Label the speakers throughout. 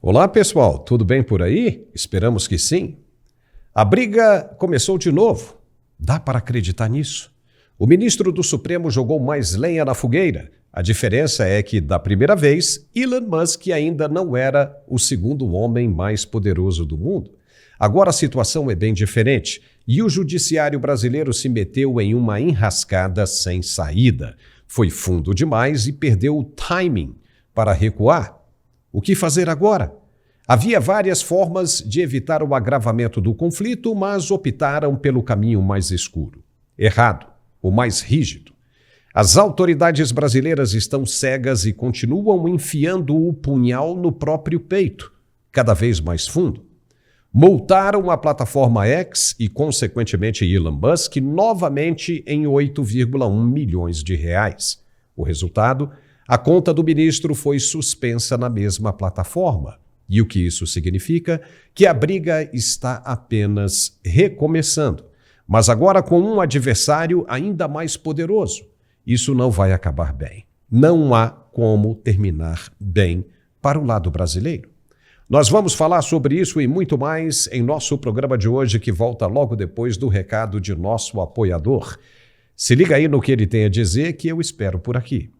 Speaker 1: Olá, pessoal, tudo bem por aí? Esperamos que sim. A briga começou de novo. Dá para acreditar nisso? O ministro do Supremo jogou mais lenha na fogueira. A diferença é que, da primeira vez, Elon Musk ainda não era o segundo homem mais poderoso do mundo. Agora a situação é bem diferente e o judiciário brasileiro se meteu em uma enrascada sem saída. Foi fundo demais e perdeu o timing para recuar. O que fazer agora? Havia várias formas de evitar o agravamento do conflito, mas optaram pelo caminho mais escuro. Errado, o mais rígido. As autoridades brasileiras estão cegas e continuam enfiando o punhal no próprio peito, cada vez mais fundo. Multaram a plataforma X e, consequentemente, Elon Musk novamente em 8,1 milhões de reais. O resultado? A conta do ministro foi suspensa na mesma plataforma. E o que isso significa? Que a briga está apenas recomeçando, mas agora com um adversário ainda mais poderoso. Isso não vai acabar bem. Não há como terminar bem para o lado brasileiro. Nós vamos falar sobre isso e muito mais em nosso programa de hoje, que volta logo depois do recado de nosso apoiador. Se liga aí no que ele tem a dizer, que eu espero por aqui.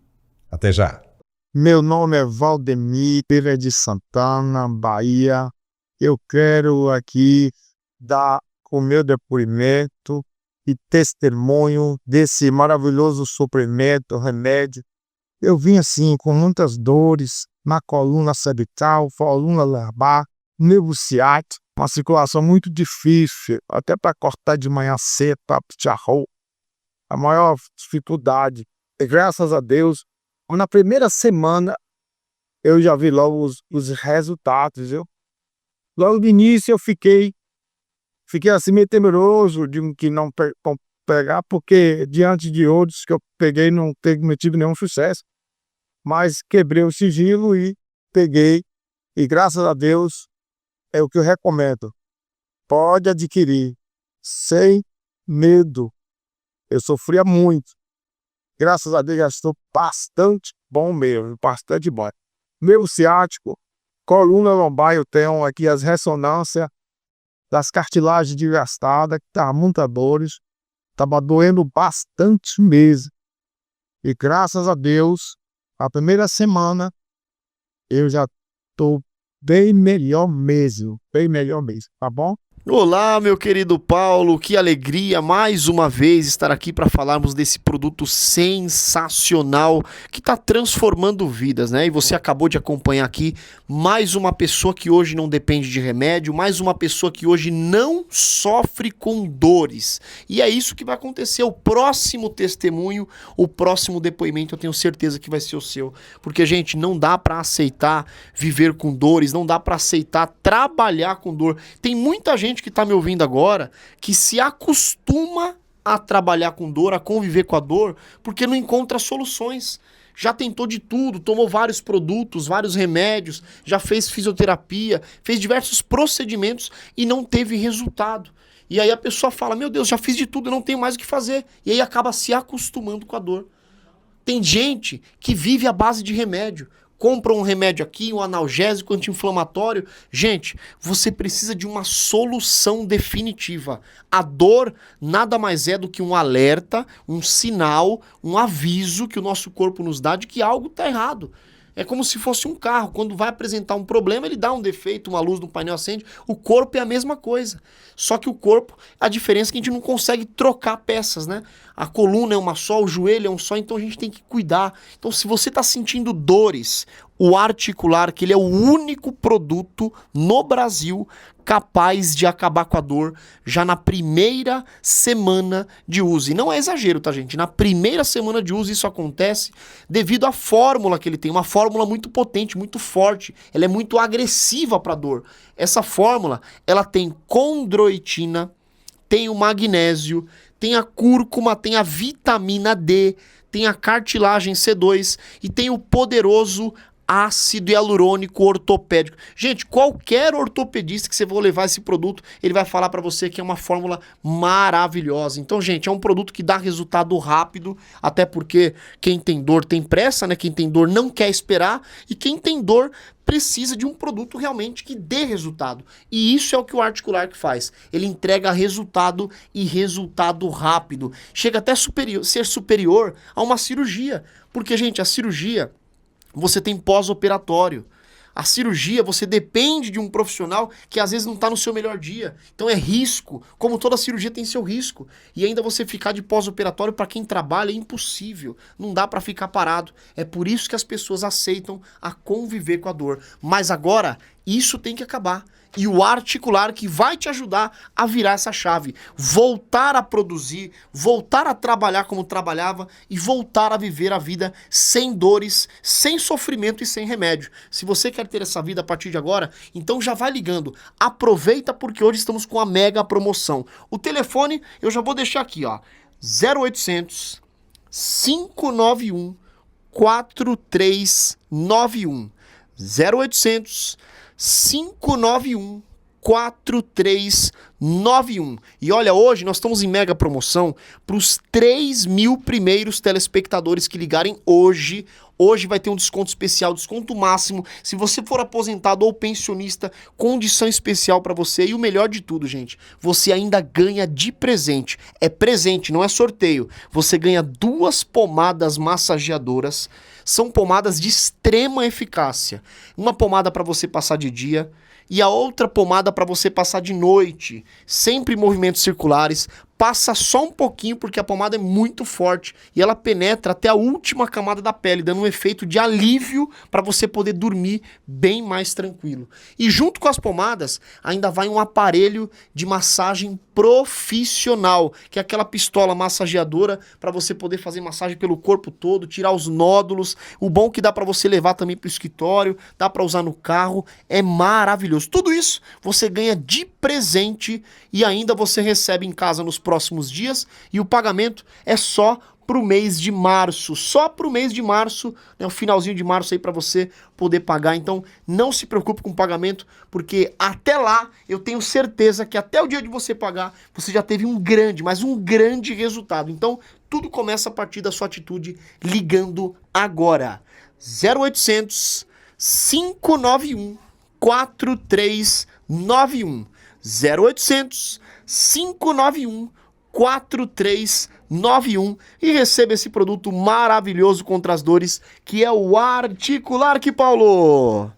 Speaker 1: Até já.
Speaker 2: Meu nome é Valdemir Pereira de Santana, Bahia. Eu quero aqui dar o meu depoimento e testemunho desse maravilhoso suplemento, remédio. Eu vim assim com muitas dores na coluna cervical, coluna lombar, nervo ciático, uma circulação muito difícil, até para cortar de manhã cedo, para puxar roupa. A maior dificuldade. E graças a Deus, na primeira semana, eu já vi logo os resultados, viu? Logo no início eu fiquei assim meio temeroso de que não pegar, porque diante de outros que eu peguei não tive nenhum sucesso. Mas quebrei o sigilo e peguei, e graças a Deus é o que eu recomendo. Pode adquirir, sem medo. Eu sofria muito. Graças a Deus já estou bastante bom mesmo, bastante bom. Nervo ciático, coluna lombar, eu tenho aqui as ressonâncias das cartilagens desgastadas, que estavam muitas dores, estava doendo bastante mesmo. E graças a Deus, a primeira semana, eu já estou bem melhor mesmo, tá bom?
Speaker 3: Olá, meu querido Paulo, que alegria mais uma vez estar aqui para falarmos desse produto sensacional que está transformando vidas, né? E você acabou de acompanhar aqui mais uma pessoa que hoje não depende de remédio, mais uma pessoa que hoje não sofre com dores. E é isso que vai acontecer. O próximo testemunho, o próximo depoimento, eu tenho certeza que vai ser o seu. Porque, gente, não dá para aceitar viver com dores, não dá para aceitar trabalhar com dor. Tem muita gente que está me ouvindo agora que se acostuma a trabalhar com dor, a conviver com a dor, porque não encontra soluções. Já tentou de tudo, tomou vários produtos, vários remédios, já fez fisioterapia, fez diversos procedimentos e não teve resultado. E aí a pessoa fala, meu Deus, já fiz de tudo, eu não tenho mais o que fazer. E aí acaba se acostumando com a dor. Tem gente que vive à base de remédio. Compra um remédio aqui, um analgésico, anti-inflamatório. Gente, você precisa de uma solução definitiva. A dor nada mais é do que um alerta, um sinal, um aviso que o nosso corpo nos dá de que algo está errado. É como se fosse um carro. Quando vai apresentar um problema, ele dá um defeito, uma luz no painel acende. O corpo é a mesma coisa. Só que o corpo, a diferença é que a gente não consegue trocar peças, né? A coluna é uma só, o joelho é um só, então a gente tem que cuidar. Então, se você está sentindo dores, o Articular, que ele é o único produto no Brasil capaz de acabar com a dor já na primeira semana de uso. E não é exagero, tá, gente? Na primeira semana de uso isso acontece devido à fórmula que ele tem, uma fórmula muito potente, muito forte, ela é muito agressiva para a dor. Essa fórmula, ela tem condroitina, tem o magnésio, tem a cúrcuma, tem a vitamina D, tem a cartilagem C2 e tem o poderoso ácido hialurônico ortopédico. Gente, qualquer ortopedista que você for levar esse produto, ele vai falar para você que é uma fórmula maravilhosa. Então, gente, é um produto que dá resultado rápido, até porque quem tem dor tem pressa, né? Quem tem dor não quer esperar e quem tem dor precisa de um produto realmente que dê resultado. E isso é o que o Articular faz. Ele entrega resultado e resultado rápido. Chega até ser superior a uma cirurgia. Porque, gente, a cirurgia, você tem pós-operatório. A cirurgia, você depende de um profissional que às vezes não está no seu melhor dia. Então é risco, como toda cirurgia tem seu risco. E ainda você ficar de pós-operatório para quem trabalha é impossível. Não dá para ficar parado. É por isso que as pessoas aceitam a conviver com a dor. Mas agora, isso tem que acabar. E o Articular que vai te ajudar a virar essa chave. Voltar a produzir, voltar a trabalhar como trabalhava e voltar a viver a vida sem dores, sem sofrimento e sem remédio. Se você quer ter essa vida a partir de agora, então já vai ligando. Aproveita porque hoje estamos com a mega promoção. O telefone eu já vou deixar aqui, ó. 0800 591 4391. 0800 591 4391. E olha, hoje nós estamos em mega promoção para os 3.000 primeiros telespectadores que ligarem hoje. Hoje vai ter um desconto especial, desconto máximo. Se você for aposentado ou pensionista, condição especial para você. E o melhor de tudo, gente, você ainda ganha de presente. É presente, não é sorteio. Você ganha 2 pomadas massageadoras. São pomadas de extrema eficácia. Uma pomada para você passar de dia e a outra pomada para você passar de noite. Sempre em movimentos circulares. Passa só um pouquinho porque a pomada é muito forte e ela penetra até a última camada da pele, dando um efeito de alívio para você poder dormir bem mais tranquilo. E junto com as pomadas, ainda vai um aparelho de massagem profissional, que é aquela pistola massageadora para você poder fazer massagem pelo corpo todo, tirar os nódulos. O bom que dá para você levar também para o escritório, dá para usar no carro, é maravilhoso. Tudo isso você ganha de presente e ainda você recebe em casa nos próximos dias e o pagamento é só pro mês de março, só pro mês de março, né, o finalzinho de março aí para você poder pagar. Então não se preocupe com o pagamento, porque até lá eu tenho certeza que até o dia de você pagar, você já teve um grande, mas um grande resultado. Então tudo começa a partir da sua atitude ligando agora. 0800 591 4391. 0800 591 4391 e receba esse produto maravilhoso contra as dores que é o Articular, Paulo.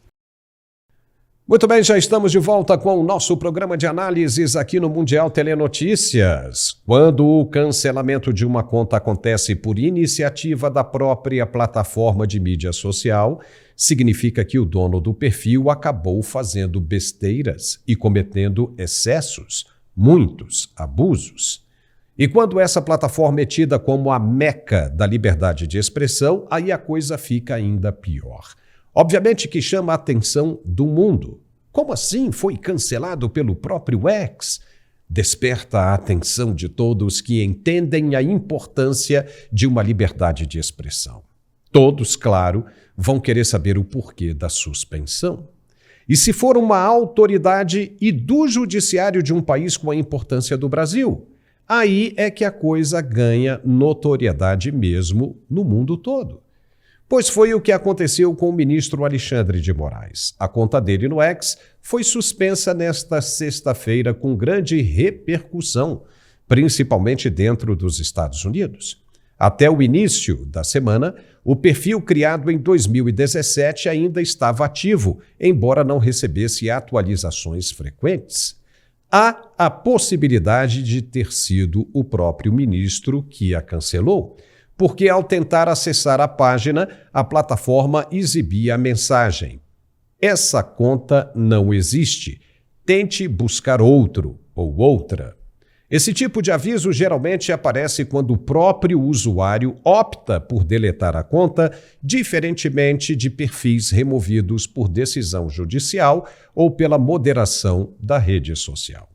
Speaker 1: Muito bem, já estamos de volta com o nosso programa de análises aqui no Mundial Telenotícias. Quando o cancelamento de uma conta acontece por iniciativa da própria plataforma de mídia social, significa que o dono do perfil acabou fazendo besteiras e cometendo excessos, muitos abusos. E quando essa plataforma é tida como a meca da liberdade de expressão, aí a coisa fica ainda pior. Obviamente que chama a atenção do mundo. Como assim foi cancelado pelo próprio X? Desperta a atenção de todos que entendem a importância de uma liberdade de expressão. Todos, claro, vão querer saber o porquê da suspensão. E se for uma autoridade e do judiciário de um país com a importância do Brasil, aí é que a coisa ganha notoriedade mesmo no mundo todo. Pois foi o que aconteceu com o ministro Alexandre de Moraes. A conta dele no X foi suspensa nesta sexta-feira com grande repercussão, principalmente dentro dos Estados Unidos. Até o início da semana, o perfil criado em 2017 ainda estava ativo, embora não recebesse atualizações frequentes. Há a possibilidade de ter sido o próprio ministro que a cancelou, porque ao tentar acessar a página, a plataforma exibia a mensagem: "Essa conta não existe. Tente buscar outro ou outra." Esse tipo de aviso geralmente aparece quando o próprio usuário opta por deletar a conta, diferentemente de perfis removidos por decisão judicial ou pela moderação da rede social.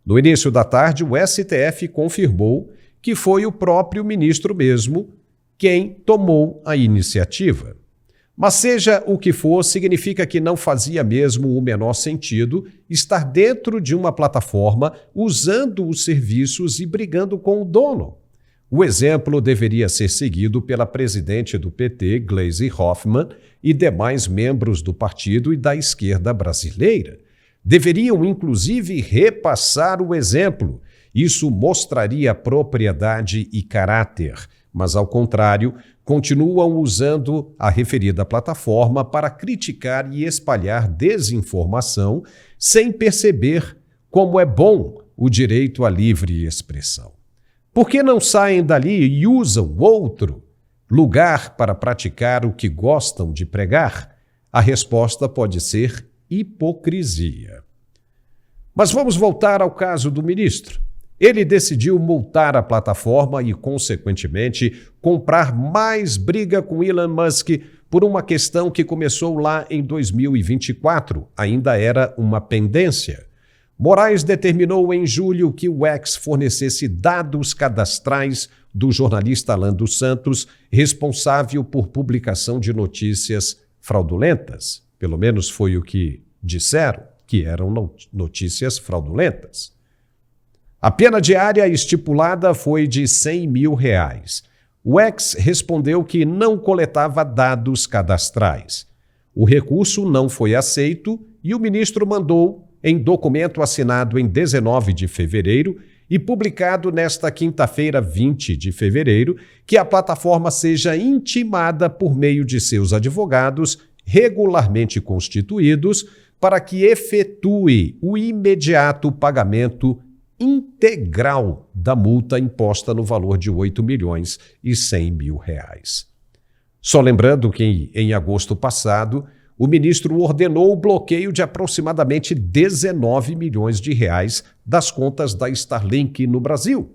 Speaker 1: No início da tarde, o STF confirmou que foi o próprio ministro mesmo quem tomou a iniciativa. Mas seja o que for, significa que não fazia mesmo o menor sentido estar dentro de uma plataforma usando os serviços e brigando com o dono. O exemplo deveria ser seguido pela presidente do PT, Gleisi Hoffmann, e demais membros do partido e da esquerda brasileira. Deveriam, inclusive, repassar o exemplo. Isso mostraria propriedade e caráter, mas, ao contrário, continuam usando a referida plataforma para criticar e espalhar desinformação sem perceber como é bom o direito à livre expressão. Por que não saem dali e usam outro lugar para praticar o que gostam de pregar? A resposta pode ser hipocrisia. Mas vamos voltar ao caso do ministro. Ele decidiu multar a plataforma e, consequentemente, comprar mais briga com Elon Musk por uma questão que começou lá em 2024. Ainda era uma pendência. Moraes determinou em julho que o X fornecesse dados cadastrais do jornalista Alan dos Santos, responsável por publicação de notícias fraudulentas. Pelo menos foi o que disseram, que eram notícias fraudulentas. A pena diária estipulada foi de R$100 mil. O X respondeu que não coletava dados cadastrais. O recurso não foi aceito e o ministro mandou, em documento assinado em 19 de fevereiro e publicado nesta quinta-feira, 20 de fevereiro, que a plataforma seja intimada por meio de seus advogados regularmente constituídos para que efetue o imediato pagamento integral da multa imposta no valor de R$8.100 mil. Só lembrando que, em agosto passado, o ministro ordenou o bloqueio de aproximadamente R$19 milhões das contas da Starlink no Brasil.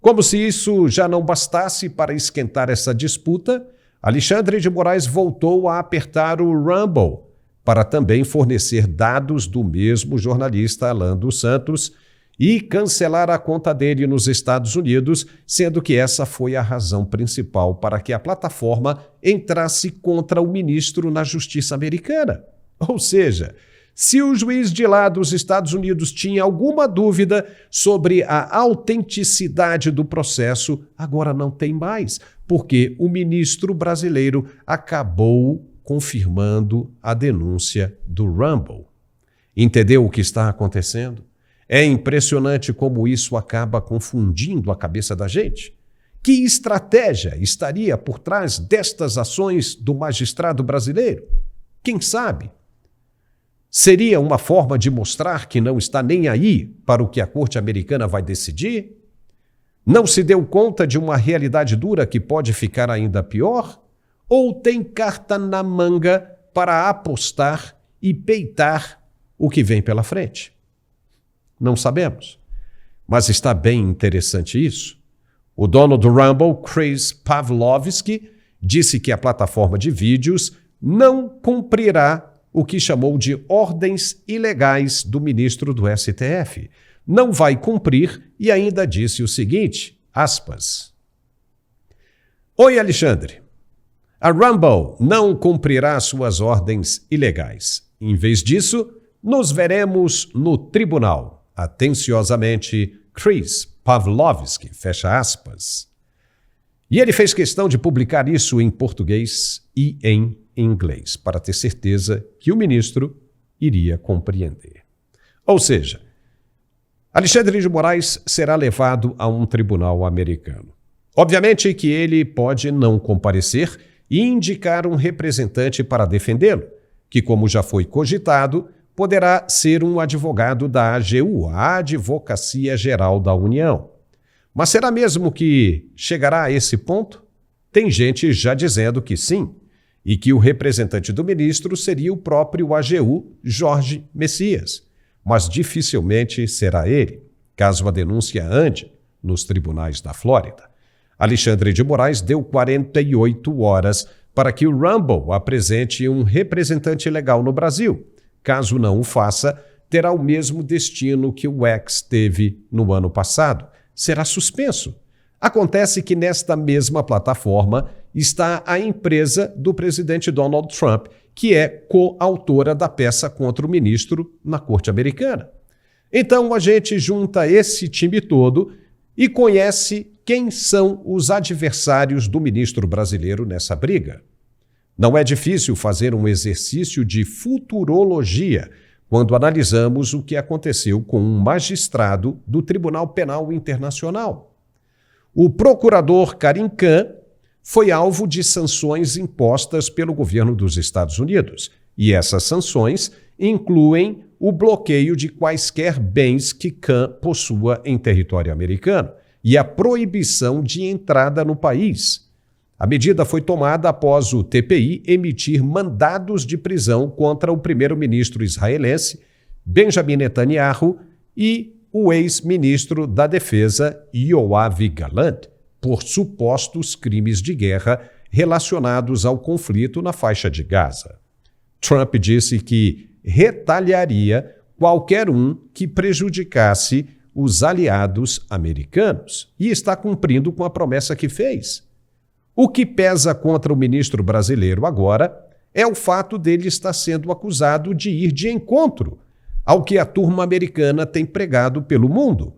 Speaker 1: Como se isso já não bastasse para esquentar essa disputa, Alexandre de Moraes voltou a apertar o Rumble para também fornecer dados do mesmo jornalista Alan dos Santos e cancelar a conta dele nos Estados Unidos, sendo que essa foi a razão principal para que a plataforma entrasse contra o ministro na justiça americana. Ou seja, se o juiz de lá dos Estados Unidos tinha alguma dúvida sobre a autenticidade do processo, agora não tem mais, porque o ministro brasileiro acabou confirmando a denúncia do Rumble. Entendeu o que está acontecendo? É impressionante como isso acaba confundindo a cabeça da gente. Que estratégia estaria por trás destas ações do magistrado brasileiro? Quem sabe? Seria uma forma de mostrar que não está nem aí para o que a Corte Americana vai decidir? Não se deu conta de uma realidade dura que pode ficar ainda pior? Ou tem carta na manga para apostar e peitar o que vem pela frente? Não sabemos. Mas está bem interessante isso. O dono do Rumble, Chris Pavlovski, disse que a plataforma de vídeos não cumprirá o que chamou de ordens ilegais do ministro do STF. Não vai cumprir e ainda disse o seguinte, aspas. Oi, Alexandre. A Rumble não cumprirá suas ordens ilegais. Em vez disso, nos veremos no tribunal. Atenciosamente, Chris Pavlovski, fecha aspas. E ele fez questão de publicar isso em português e em inglês, para ter certeza que o ministro iria compreender. Ou seja, Alexandre de Moraes será levado a um tribunal americano. Obviamente que ele pode não comparecer e indicar um representante para defendê-lo, que, como já foi cogitado, poderá ser um advogado da AGU, a Advocacia Geral da União. Mas será mesmo que chegará a esse ponto? Tem gente já dizendo que sim, e que o representante do ministro seria o próprio AGU, Jorge Messias. Mas dificilmente será ele, caso a denúncia ande nos tribunais da Flórida. Alexandre de Moraes deu 48 horas para que o Rumble apresente um representante legal no Brasil. Caso não o faça, terá o mesmo destino que o X teve no ano passado. Será suspenso. Acontece que nesta mesma plataforma está a empresa do presidente Donald Trump, que é coautora da peça contra o ministro na Corte Americana. Então a gente junta esse time todo e conhece quem são os adversários do ministro brasileiro nessa briga. Não é difícil fazer um exercício de futurologia quando analisamos o que aconteceu com um magistrado do Tribunal Penal Internacional. O procurador Karim Khan foi alvo de sanções impostas pelo governo dos Estados Unidos, e essas sanções incluem o bloqueio de quaisquer bens que Khan possua em território americano e a proibição de entrada no país. A medida foi tomada após o TPI emitir mandados de prisão contra o primeiro-ministro israelense Benjamin Netanyahu e o ex-ministro da Defesa Yoav Gallant por supostos crimes de guerra relacionados ao conflito na faixa de Gaza. Trump disse que retaliaria qualquer um que prejudicasse os aliados americanos e está cumprindo com a promessa que fez. O que pesa contra o ministro brasileiro agora é o fato dele estar sendo acusado de ir de encontro ao que a turma americana tem pregado pelo mundo: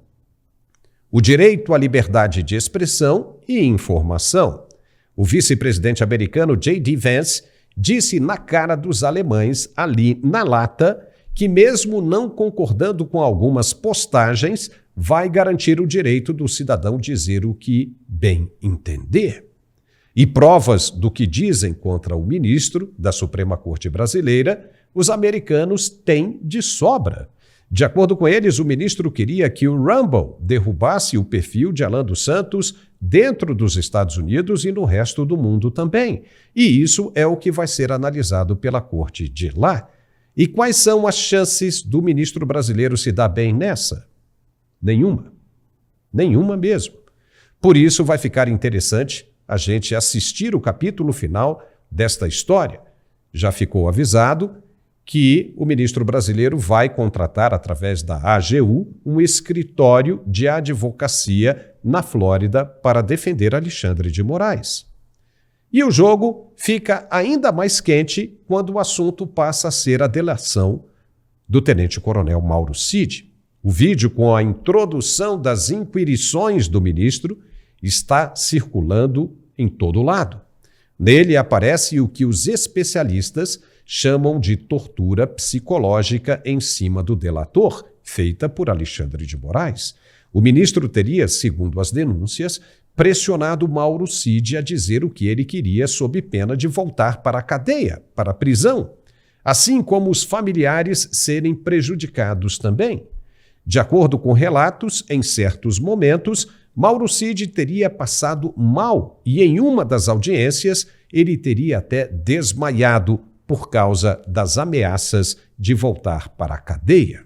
Speaker 1: o direito à liberdade de expressão e informação. O vice-presidente americano J.D. Vance disse na cara dos alemães, ali na lata, que mesmo não concordando com algumas postagens, vai garantir o direito do cidadão dizer o que bem entender. E provas do que dizem contra o ministro da Suprema Corte Brasileira, os americanos têm de sobra. De acordo com eles, o ministro queria que o Rumble derrubasse o perfil de Alan dos Santos dentro dos Estados Unidos e no resto do mundo também. E isso é o que vai ser analisado pela corte de lá. E quais são as chances do ministro brasileiro se dar bem nessa? Nenhuma. Nenhuma mesmo. Por isso vai ficar interessante a gente assistir o capítulo final desta história. Já ficou avisado que o ministro brasileiro vai contratar, através da AGU, um escritório de advocacia na Flórida para defender Alexandre de Moraes. E o jogo fica ainda mais quente quando o assunto passa a ser a delação do tenente-coronel Mauro Cid. O vídeo com a introdução das inquirições do ministro está circulando em todo lado. Nele aparece o que os especialistas chamam de tortura psicológica em cima do delator, feita por Alexandre de Moraes. O ministro teria, segundo as denúncias, pressionado Mauro Cid a dizer o que ele queria sob pena de voltar para a cadeia, para a prisão, assim como os familiares serem prejudicados também. De acordo com relatos, em certos momentos, Mauro Cid teria passado mal e em uma das audiências ele teria até desmaiado por causa das ameaças de voltar para a cadeia.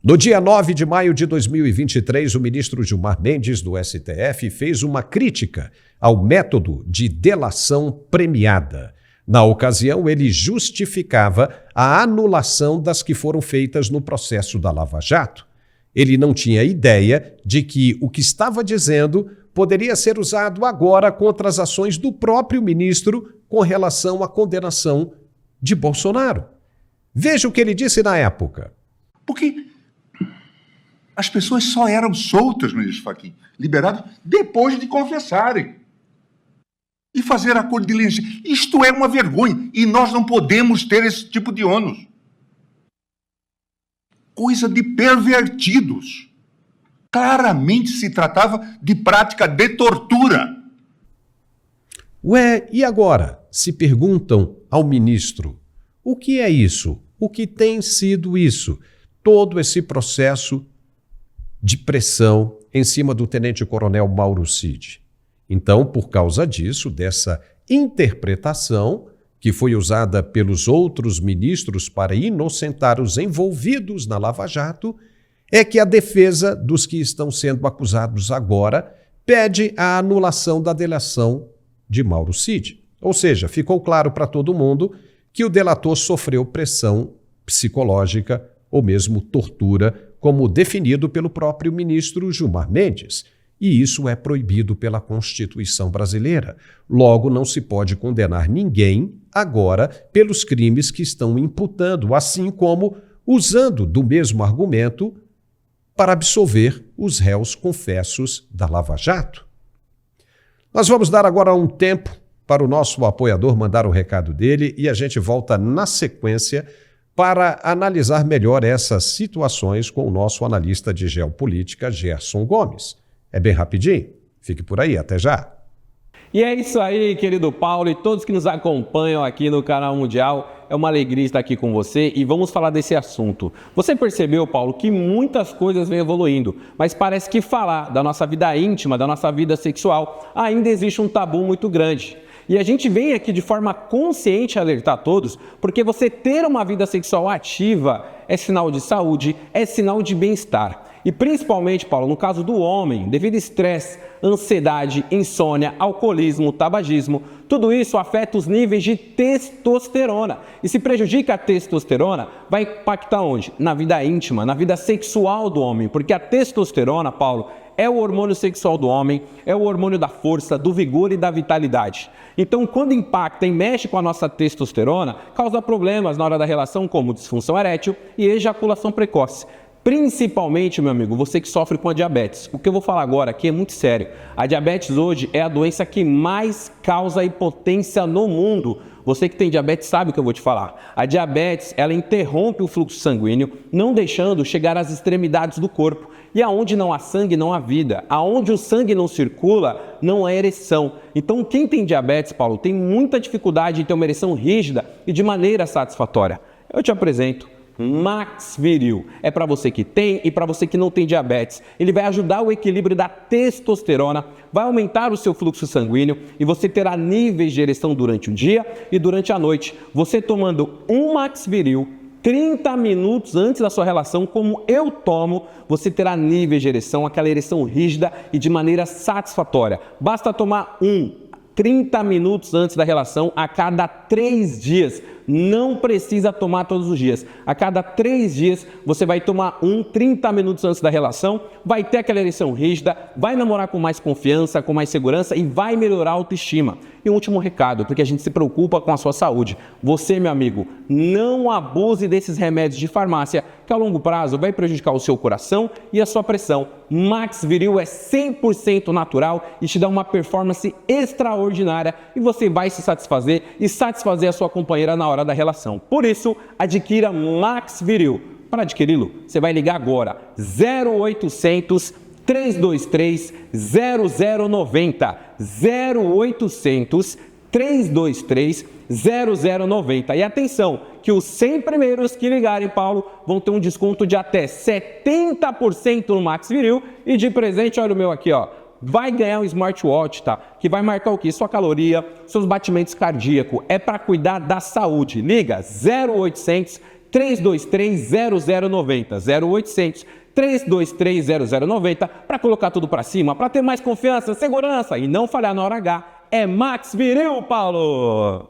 Speaker 1: No dia 9 de maio de 2023, o ministro Gilmar Mendes, do STF, fez uma crítica ao método de delação premiada. Na ocasião, ele justificava a anulação das que foram feitas no processo da Lava Jato. Ele não tinha ideia de que o que estava dizendo poderia ser usado agora contra as ações do próprio ministro com relação à condenação de Bolsonaro. Veja o que ele disse na época.
Speaker 4: Porque as pessoas só eram soltas, ministro Fachin, liberadas depois de confessarem e fazer acordo de leniência. Isto é uma vergonha e nós não podemos ter esse tipo de ônus. Coisa de pervertidos. Claramente se tratava de prática de tortura.
Speaker 1: Ué, e agora? Se perguntam ao ministro, o que é isso? O que tem sido isso? Todo esse processo de pressão em cima do tenente-coronel Mauro Cid. Então, por causa disso, dessa interpretação que foi usada pelos outros ministros para inocentar os envolvidos na Lava Jato, é que a defesa dos que estão sendo acusados agora pede a anulação da delação de Mauro Cid. Ou seja, ficou claro para todo mundo que o delator sofreu pressão psicológica ou mesmo tortura, como definido pelo próprio ministro Gilmar Mendes. E isso é proibido pela Constituição brasileira. Logo, não se pode condenar ninguém agora pelos crimes que estão imputando, assim como usando do mesmo argumento para absolver os réus confessos da Lava Jato. Nós vamos dar agora um tempo para o nosso apoiador mandar o recado dele e a gente volta na sequência para analisar melhor essas situações com o nosso analista de geopolítica, Gerson Gomes. É bem rapidinho? Fique por aí, até já!
Speaker 5: E é isso aí, querido Paulo e todos que nos acompanham aqui no Canal Mundial. É uma alegria estar aqui com você e vamos falar desse assunto. Você percebeu, Paulo, que muitas coisas vêm evoluindo, mas parece que falar da nossa vida íntima, da nossa vida sexual, ainda existe um tabu muito grande. E a gente vem aqui de forma consciente alertar todos, porque você ter uma vida sexual ativa é sinal de saúde, é sinal de bem-estar. E principalmente, Paulo, no caso do homem, devido a estresse, ansiedade, insônia, alcoolismo, tabagismo, tudo isso afeta os níveis de testosterona. E se prejudica a testosterona, vai impactar onde? Na vida íntima, na vida sexual do homem. Porque a testosterona, Paulo, é o hormônio sexual do homem, é o hormônio da força, do vigor e da vitalidade. Então, quando impacta e mexe com a nossa testosterona, causa problemas na hora da relação, como disfunção erétil e ejaculação precoce. Principalmente, meu amigo, você que sofre com a diabetes. O que eu vou falar agora aqui é muito sério. A diabetes hoje é a doença que mais causa impotência no mundo. Você que tem diabetes sabe o que eu vou te falar. A diabetes, ela interrompe o fluxo sanguíneo, não deixando chegar às extremidades do corpo. E aonde não há sangue, não há vida. Aonde o sangue não circula, não há ereção. Então, quem tem diabetes, Paulo, tem muita dificuldade em ter uma ereção rígida e de maneira satisfatória. Eu te apresento Max Viril. É para você que tem e para você que não tem diabetes. Ele vai ajudar o equilíbrio da testosterona, vai aumentar o seu fluxo sanguíneo e você terá níveis de ereção durante o dia e durante a noite. Você tomando um Max Viril 30 minutos antes da sua relação, como eu tomo, você terá níveis de ereção, aquela ereção rígida e de maneira satisfatória. Basta tomar 30 minutos antes da relação a cada 3 dias. Não precisa tomar todos os dias. A cada 3 dias você vai tomar 30 minutos antes da relação, vai ter aquela ereção rígida, vai namorar com mais confiança, com mais segurança e vai melhorar a autoestima. E um último recado, porque a gente se preocupa com a sua saúde. Você, meu amigo, não abuse desses remédios de farmácia, que a longo prazo vai prejudicar o seu coração e a sua pressão. Max Viril é 100% natural e te dá uma performance extraordinária e você vai se satisfazer e satisfazer a sua companheira na hora da relação. Por isso, adquira Max Viril. Para adquiri-lo, você vai ligar agora 0800 323 0090 0800 323 0090. E atenção, que os 100 primeiros que ligarem, Paulo, vão ter um desconto de até 70% no Max Viril e de presente, olha o meu aqui, ó. Vai ganhar um smartwatch, tá? Que vai marcar o quê? Sua caloria, seus batimentos cardíacos. É para cuidar da saúde. Liga 0800 323 0090 0800 323 0090 para colocar tudo para cima, para ter mais confiança, segurança e não falhar na hora H. É Max Viril, Paulo!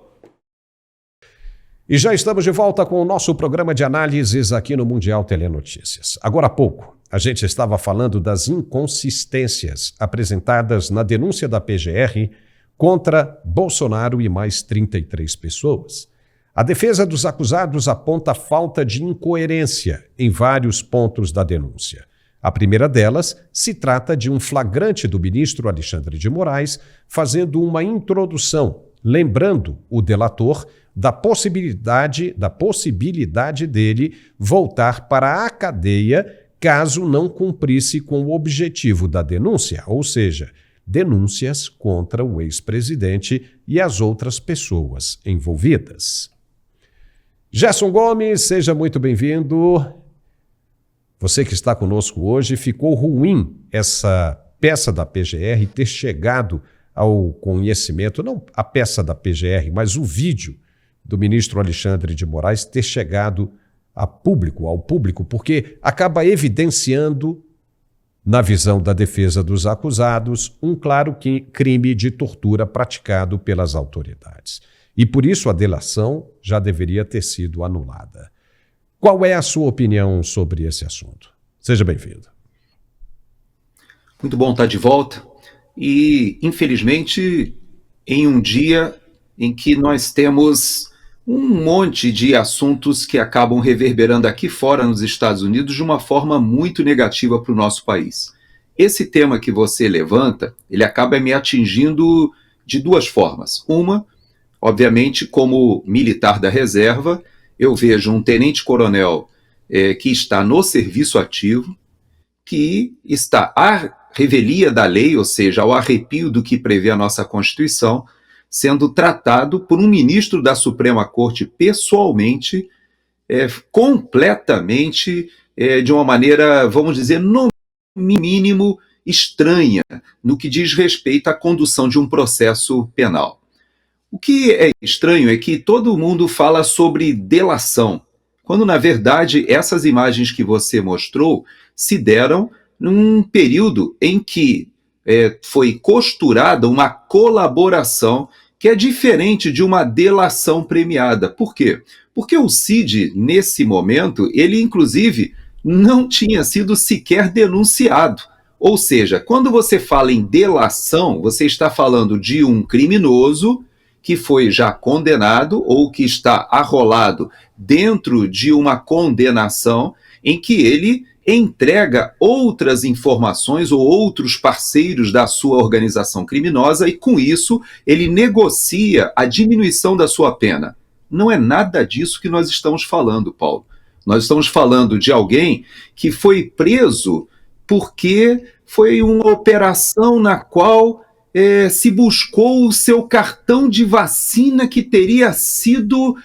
Speaker 1: E já estamos de volta com o nosso programa de análises aqui no Mundial Telenotícias. Agora há pouco, a gente estava falando das inconsistências apresentadas na denúncia da PGR contra Bolsonaro e mais 33 pessoas. A defesa dos acusados aponta falta de incoerência em vários pontos da denúncia. A primeira delas se trata de um flagrante do ministro Alexandre de Moraes fazendo uma introdução, lembrando o delator da possibilidade dele voltar para a cadeia caso não cumprisse com o objetivo da denúncia, ou seja, denúncias contra o ex-presidente e as outras pessoas envolvidas. Gerson Gomes, seja muito bem-vindo. Você que está conosco hoje, ficou ruim essa peça da PGR ter chegado ao conhecimento, não a peça da PGR, mas o vídeo do ministro Alexandre de Moraes ter chegado ao público, porque acaba evidenciando, na visão da defesa dos acusados, um claro crime de tortura praticado pelas autoridades. E por isso a delação já deveria ter sido anulada. Qual é a sua opinião sobre esse assunto? Seja bem-vindo.
Speaker 6: Muito bom estar de volta e, infelizmente, em um dia em que nós temos um monte de assuntos que acabam reverberando aqui fora nos Estados Unidos de uma forma muito negativa para o nosso país. Esse tema que você levanta, ele acaba me atingindo de duas formas. Uma, obviamente, como militar da reserva, eu vejo um tenente-coronel que está no serviço ativo, que está à revelia da lei, ou seja, ao arrepio do que prevê a nossa Constituição, sendo tratado por um ministro da Suprema Corte pessoalmente, completamente, de uma maneira, vamos dizer, no mínimo estranha, no que diz respeito à condução de um processo penal. O que é estranho é que todo mundo fala sobre delação, quando, na verdade, essas imagens que você mostrou se deram num período em que foi costurada uma colaboração que é diferente de uma delação premiada. Por quê? Porque o Cid, nesse momento, ele, inclusive, não tinha sido sequer denunciado. Ou seja, quando você fala em delação, você está falando de um criminoso que foi já condenado ou que está arrolado dentro de uma condenação em que ele entrega outras informações ou outros parceiros da sua organização criminosa e, com isso, ele negocia a diminuição da sua pena. Não é nada disso que nós estamos falando, Paulo. Nós estamos falando de alguém que foi preso porque foi uma operação na qual se buscou o seu cartão de vacina que teria sido,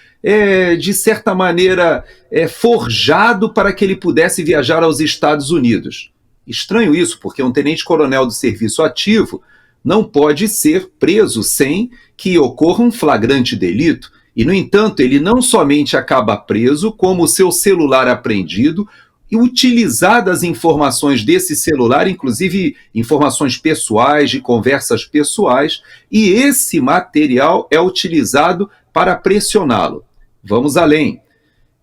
Speaker 6: de certa maneira, forjado para que ele pudesse viajar aos Estados Unidos. Estranho isso, porque um tenente-coronel do serviço ativo não pode ser preso sem que ocorra um flagrante delito. E, no entanto, ele não somente acaba preso, como o seu celular apreendido, e utilizadas informações desse celular, inclusive informações pessoais, de conversas pessoais, e esse material é utilizado para pressioná-lo. Vamos além.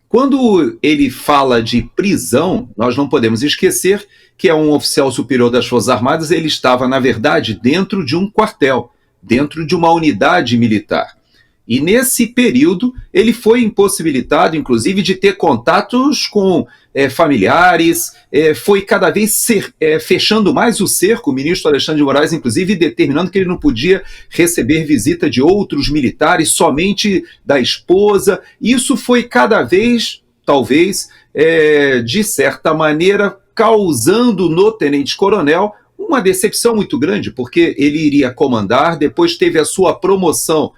Speaker 6: Quando ele fala de prisão, nós não podemos esquecer que é um oficial superior das Forças Armadas, ele estava, na verdade, dentro de um quartel, dentro de uma unidade militar. E nesse período ele foi impossibilitado, inclusive, de ter contatos com familiares, foi cada vez fechando mais o cerco, o ministro Alexandre de Moraes, inclusive, determinando que ele não podia receber visita de outros militares, somente da esposa. Isso foi cada vez, talvez, de certa maneira, causando no tenente-coronel uma decepção muito grande, porque ele iria comandar, depois teve a sua promoção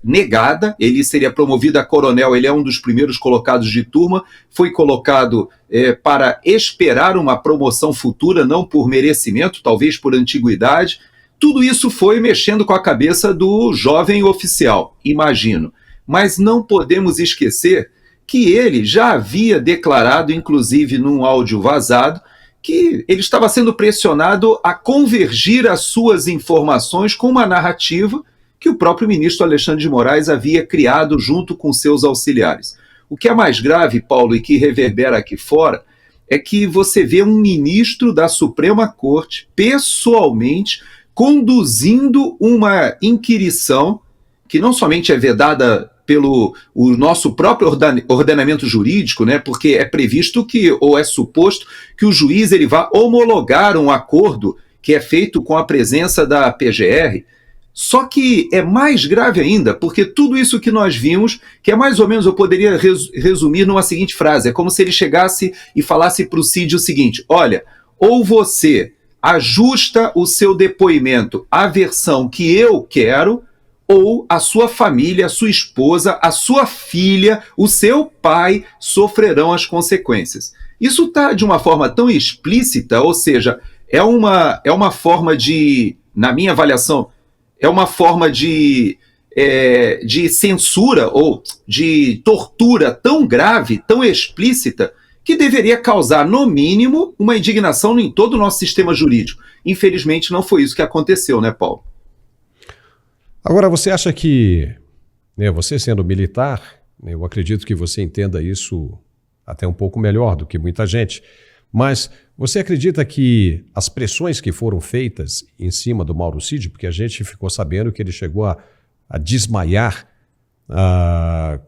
Speaker 6: negada, ele seria promovido a coronel, ele é um dos primeiros colocados de turma, foi colocado para esperar uma promoção futura, não por merecimento, talvez por antiguidade. Tudo isso foi mexendo com a cabeça do jovem oficial, imagino. Mas não podemos esquecer que ele já havia declarado, inclusive num áudio vazado, que ele estava sendo pressionado a convergir as suas informações com uma narrativa que o próprio ministro Alexandre de Moraes havia criado junto com seus auxiliares. O que é mais grave, Paulo, e que reverbera aqui fora, é que você vê um ministro da Suprema Corte, pessoalmente, conduzindo uma inquirição que não somente é vedada pelo o nosso próprio ordenamento jurídico, né, porque é previsto que, ou é suposto, que o juiz ele vá homologar um acordo que é feito com a presença da PGR. Só que é mais grave ainda, porque tudo isso que nós vimos, que é mais ou menos, eu poderia resumir numa seguinte frase, é como se ele chegasse e falasse para o Cid o seguinte: olha, ou você ajusta o seu depoimento à versão que eu quero, ou a sua família, a sua esposa, a sua filha, o seu pai sofrerão as consequências. Isso está de uma forma tão explícita, ou seja, é uma forma de, na minha avaliação, é uma forma de censura ou de tortura tão grave, tão explícita, que deveria causar, no mínimo, uma indignação em todo o nosso sistema jurídico. Infelizmente, não foi isso que aconteceu, né, Paulo?
Speaker 1: Agora, você acha que, você sendo militar, eu acredito que você entenda isso até um pouco melhor do que muita gente. Mas você acredita que as pressões que foram feitas em cima do Mauro Cid, porque a gente ficou sabendo que ele chegou a desmaiar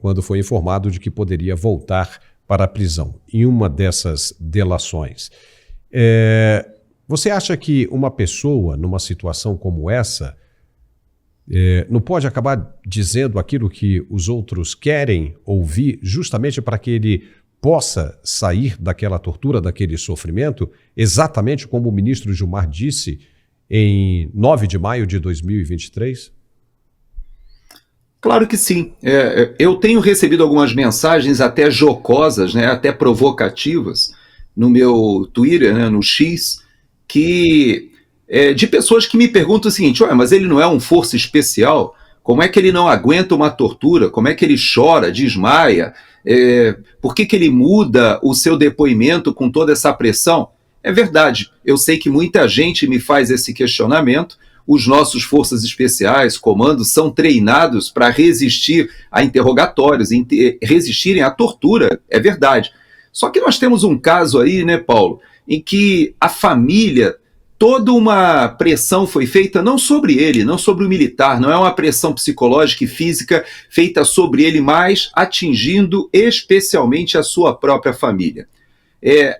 Speaker 1: quando foi informado de que poderia voltar para a prisão, em uma dessas delações. Você acha que uma pessoa, numa situação como essa, não pode acabar dizendo aquilo que os outros querem ouvir, justamente para que ele possa sair daquela tortura, daquele sofrimento, exatamente como o ministro Gilmar disse em 9 de maio de 2023?
Speaker 6: Claro que sim. Eu tenho recebido algumas mensagens até jocosas, né, até provocativas, no meu Twitter, né, no X, de pessoas que me perguntam o seguinte: mas ele não é um força especial? Como é que ele não aguenta uma tortura? Como é que ele chora, desmaia? Por que ele muda o seu depoimento com toda essa pressão? É verdade, eu sei que muita gente me faz esse questionamento. Os nossos forças especiais, comandos, são treinados para resistir a interrogatórios, resistirem à tortura, é verdade. Só que nós temos um caso aí, né, Paulo, em que a família, toda uma pressão foi feita não sobre ele, não sobre o militar, não é uma pressão psicológica e física feita sobre ele, mas atingindo especialmente a sua própria família.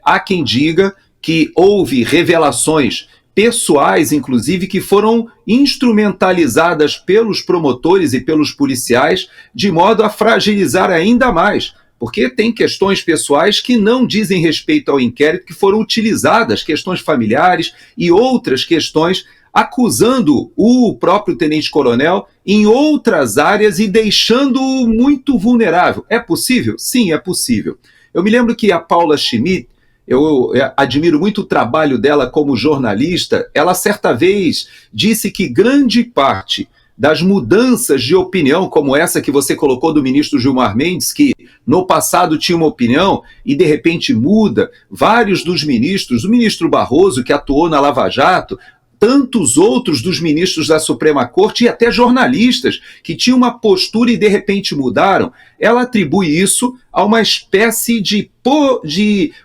Speaker 6: Há quem diga que houve revelações pessoais, inclusive, que foram instrumentalizadas pelos promotores e pelos policiais de modo a fragilizar ainda mais, porque tem questões pessoais que não dizem respeito ao inquérito, que foram utilizadas, questões familiares e outras questões, acusando o próprio tenente-coronel em outras áreas e deixando-o muito vulnerável. É possível? Sim, é possível. Eu me lembro que a Paula Schmidt, eu admiro muito o trabalho dela como jornalista, ela certa vez disse que grande parte das mudanças de opinião, como essa que você colocou do ministro Gilmar Mendes, que no passado tinha uma opinião e de repente muda, vários dos ministros, o ministro Barroso, que atuou na Lava Jato, tantos outros dos ministros da Suprema Corte e até jornalistas que tinham uma postura e de repente mudaram, ela atribui isso a uma espécie de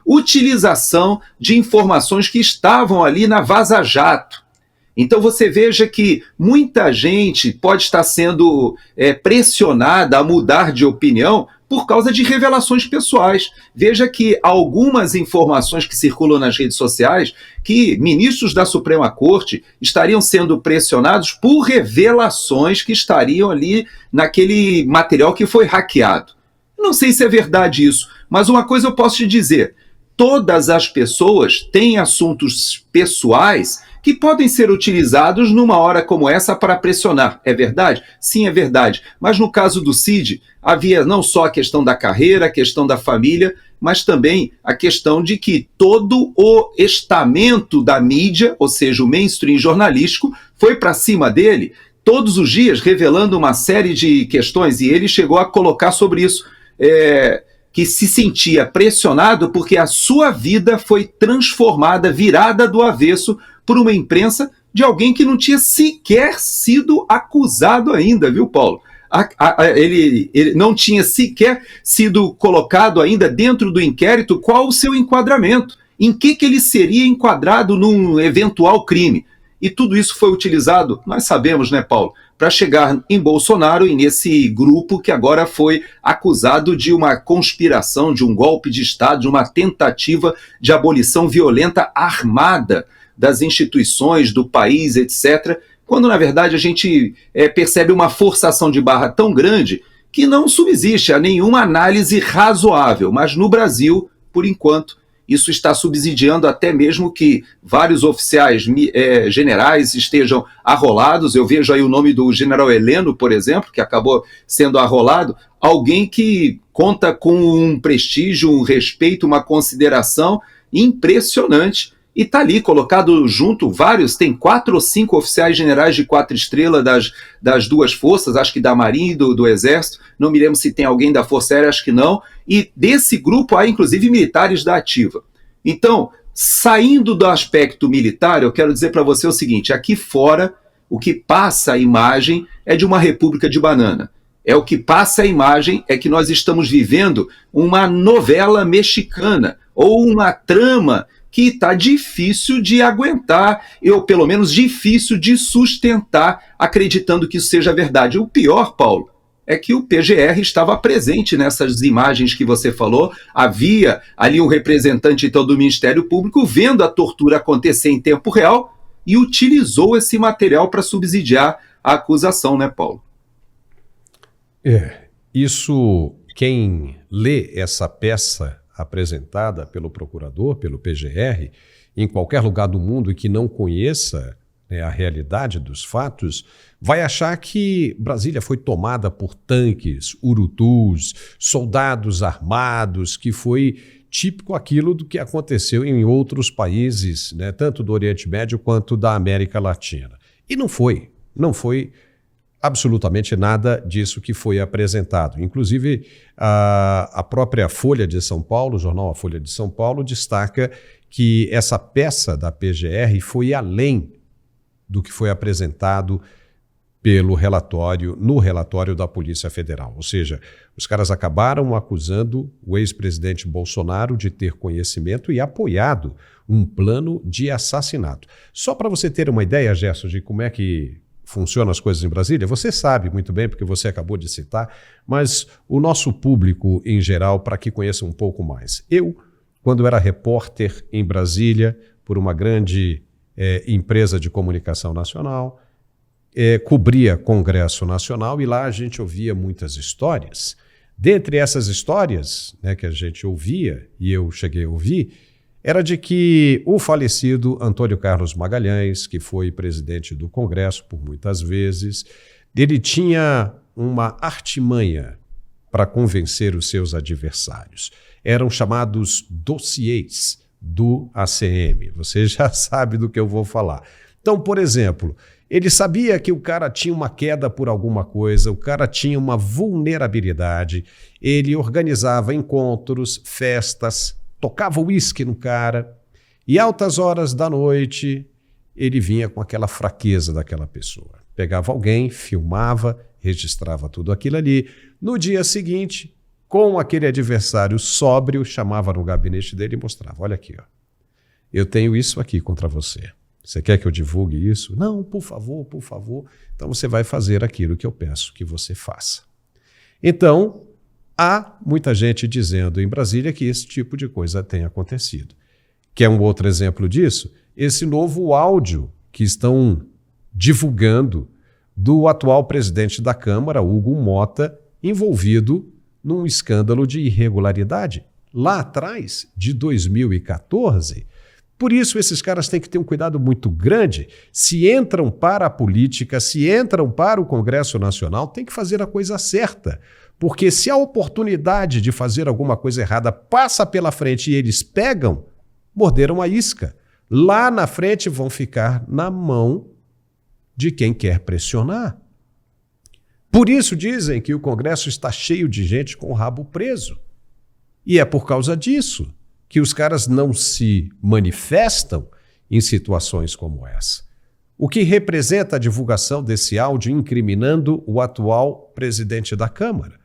Speaker 6: utilização de informações que estavam ali na Vaza Jato. Então você veja que muita gente pode estar sendo pressionada a mudar de opinião por causa de revelações pessoais. Veja que algumas informações que circulam nas redes sociais, que ministros da Suprema Corte estariam sendo pressionados por revelações que estariam ali naquele material que foi hackeado. Não sei se é verdade isso, mas uma coisa eu posso te dizer: todas as pessoas têm assuntos pessoais que podem ser utilizados numa hora como essa para pressionar. É verdade? Sim, é verdade. Mas no caso do Cid, havia não só a questão da carreira, a questão da família, mas também a questão de que todo o estamento da mídia, ou seja, o mainstream jornalístico, foi para cima dele todos os dias, revelando uma série de questões, e ele chegou a colocar sobre isso, que se sentia pressionado porque a sua vida foi transformada, virada do avesso, por uma imprensa de alguém que não tinha sequer sido acusado ainda, viu, Paulo? Ele não tinha sequer sido colocado ainda dentro do inquérito qual o seu enquadramento, em que ele seria enquadrado num eventual crime. E tudo isso foi utilizado, nós sabemos, né, Paulo, para chegar em Bolsonaro e nesse grupo que agora foi acusado de uma conspiração, de um golpe de Estado, de uma tentativa de abolição violenta armada das instituições, do país, etc., quando, na verdade, a gente percebe uma forçação de barra tão grande que não subsiste a nenhuma análise razoável. Mas no Brasil, por enquanto, isso está subsidiando até mesmo que vários oficiais generais estejam arrolados. Eu vejo aí o nome do general Heleno, por exemplo, que acabou sendo arrolado, alguém que conta com um prestígio, um respeito, uma consideração impressionante, e está ali colocado junto vários, tem 4 ou 5 oficiais generais de 4 estrelas das duas forças, acho que da Marinha e do Exército, não me lembro se tem alguém da Força Aérea, acho que não, e desse grupo há inclusive militares da ativa. Então, saindo do aspecto militar, eu quero dizer para você o seguinte: aqui fora, o que passa a imagem é de uma república de banana. O que passa a imagem é que nós estamos vivendo uma novela mexicana, ou uma trama que está difícil de aguentar, ou pelo menos difícil de sustentar, acreditando que isso seja verdade. O pior, Paulo, é que o PGR estava presente nessas imagens que você falou. Havia ali um representante então, do Ministério Público vendo a tortura acontecer em tempo real e utilizou esse material para subsidiar a acusação, né, Paulo?
Speaker 1: Isso, quem lê essa peça apresentada pelo procurador, pelo PGR, em qualquer lugar do mundo e que não conheça, né, a realidade dos fatos, vai achar que Brasília foi tomada por tanques, urutus, soldados armados, que foi típico aquilo do que aconteceu em outros países, né, tanto do Oriente Médio quanto da América Latina. E não foi absolutamente nada disso que foi apresentado. Inclusive, a própria Folha de São Paulo, o jornal A Folha de São Paulo, destaca que essa peça da PGR foi além do que foi apresentado no relatório da Polícia Federal. Ou seja, os caras acabaram acusando o ex-presidente Bolsonaro de ter conhecimento e apoiado um plano de assassinato. Só para você ter uma ideia, Gerson, de como é que funcionam as coisas em Brasília, você sabe muito bem, porque você acabou de citar, mas o nosso público em geral, para que conheça um pouco mais. Eu, quando era repórter em Brasília, por uma grande empresa de comunicação nacional, cobria Congresso Nacional e lá a gente ouvia muitas histórias. Dentre essas histórias, né, que a gente ouvia, e eu cheguei a ouvir, era de que o falecido Antônio Carlos Magalhães, que foi presidente do Congresso por muitas vezes, ele tinha uma artimanha para convencer os seus adversários. Eram chamados dossiês do ACM. Você já sabe do que eu vou falar. Então, por exemplo, ele sabia que o cara tinha uma queda por alguma coisa, o cara tinha uma vulnerabilidade, ele organizava encontros, festas, tocava uísque no cara e altas horas da noite ele vinha com aquela fraqueza daquela pessoa. Pegava alguém, filmava, registrava tudo aquilo ali. No dia seguinte, com aquele adversário sóbrio, chamava no gabinete dele e mostrava. Olha aqui, ó. Eu tenho isso aqui contra você. Você quer que eu divulgue isso? Não, por favor, por favor. Então você vai fazer aquilo que eu peço que você faça. Então, há muita gente dizendo em Brasília que esse tipo de coisa tem acontecido. Quer um outro exemplo disso? Esse novo áudio que estão divulgando do atual presidente da Câmara, Hugo Mota, envolvido num escândalo de irregularidade, lá atrás, de 2014. Por isso, esses caras têm que ter um cuidado muito grande. Se entram para a política, se entram para o Congresso Nacional, tem que fazer a coisa certa. Porque se a oportunidade de fazer alguma coisa errada passa pela frente e eles pegam, morderam a isca. Lá na frente vão ficar na mão de quem quer pressionar. Por isso dizem que o Congresso está cheio de gente com o rabo preso. E é por causa disso que os caras não se manifestam em situações como essa. O que representa a divulgação desse áudio incriminando o atual presidente da Câmara,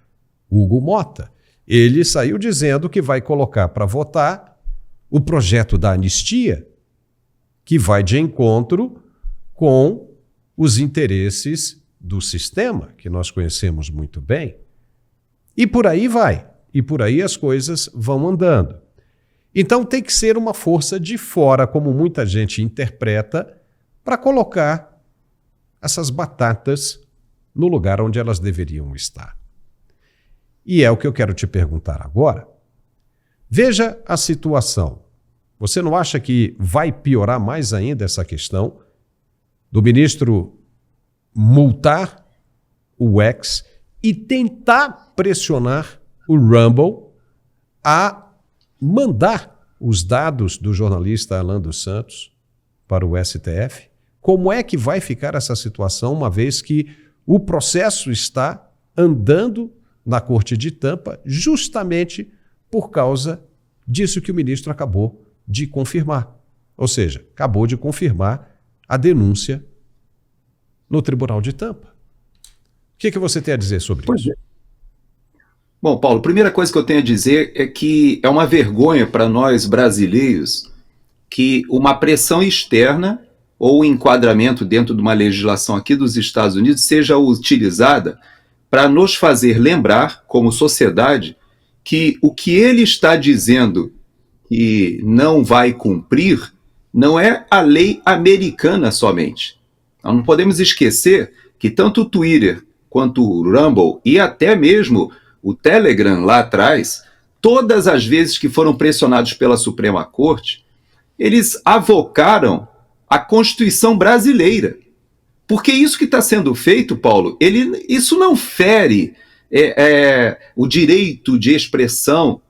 Speaker 1: Hugo Mota. Ele saiu dizendo que vai colocar para votar o projeto da anistia, que vai de encontro com os interesses do sistema, que nós conhecemos muito bem. E por aí vai. E por aí as coisas vão andando. Então tem que ser uma força de fora, como muita gente interpreta, para colocar essas batatas no lugar onde elas deveriam estar. E é o que eu quero te perguntar agora. Veja a situação. Você não acha que vai piorar mais ainda essa questão do ministro multar o ex e tentar pressionar o Rumble a mandar os dados do jornalista Alan dos Santos para o STF? Como é que vai ficar essa situação, uma vez que o processo está andando na Corte de Tampa justamente por causa disso que o ministro acabou de confirmar? Ou seja, acabou de confirmar a denúncia no Tribunal de Tampa. O que você tem a dizer sobre isso?
Speaker 6: Bom, Paulo, a primeira coisa que eu tenho a dizer é que é uma vergonha para nós brasileiros que uma pressão externa ou um enquadramento dentro de uma legislação aqui dos Estados Unidos seja utilizada para nos fazer lembrar, como sociedade, que o que ele está dizendo que não vai cumprir não é a lei americana somente. Nós não podemos esquecer que tanto o Twitter quanto o Rumble e até mesmo o Telegram lá atrás, todas as vezes que foram pressionados pela Suprema Corte, eles avocaram a Constituição brasileira. Porque isso que está sendo feito, Paulo, isso não fere o direito de expressão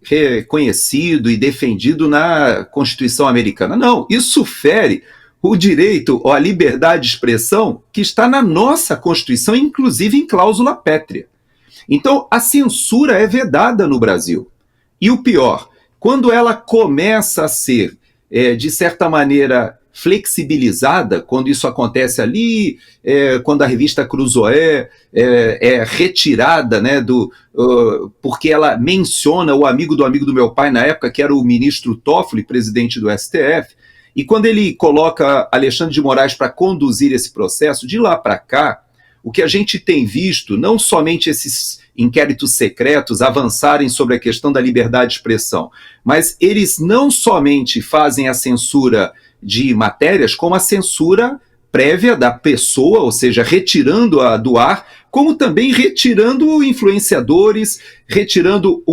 Speaker 6: reconhecido e defendido na Constituição americana. Não, isso fere o direito ou a liberdade de expressão que está na nossa Constituição, inclusive em cláusula pétrea. Então, a censura é vedada no Brasil. E o pior, quando ela começa a ser, de certa maneira, flexibilizada, quando isso acontece ali, quando a revista Cruzoé é retirada, né, porque ela menciona o amigo do meu pai na época, que era o ministro Toffoli, presidente do STF, e quando ele coloca Alexandre de Moraes para conduzir esse processo, de lá para cá, o que a gente tem visto, não somente esses inquéritos secretos avançarem sobre a questão da liberdade de expressão, mas eles não somente fazem a censura de matérias, como a censura prévia da pessoa, ou seja, retirando-a do ar, como também retirando influenciadores, retirando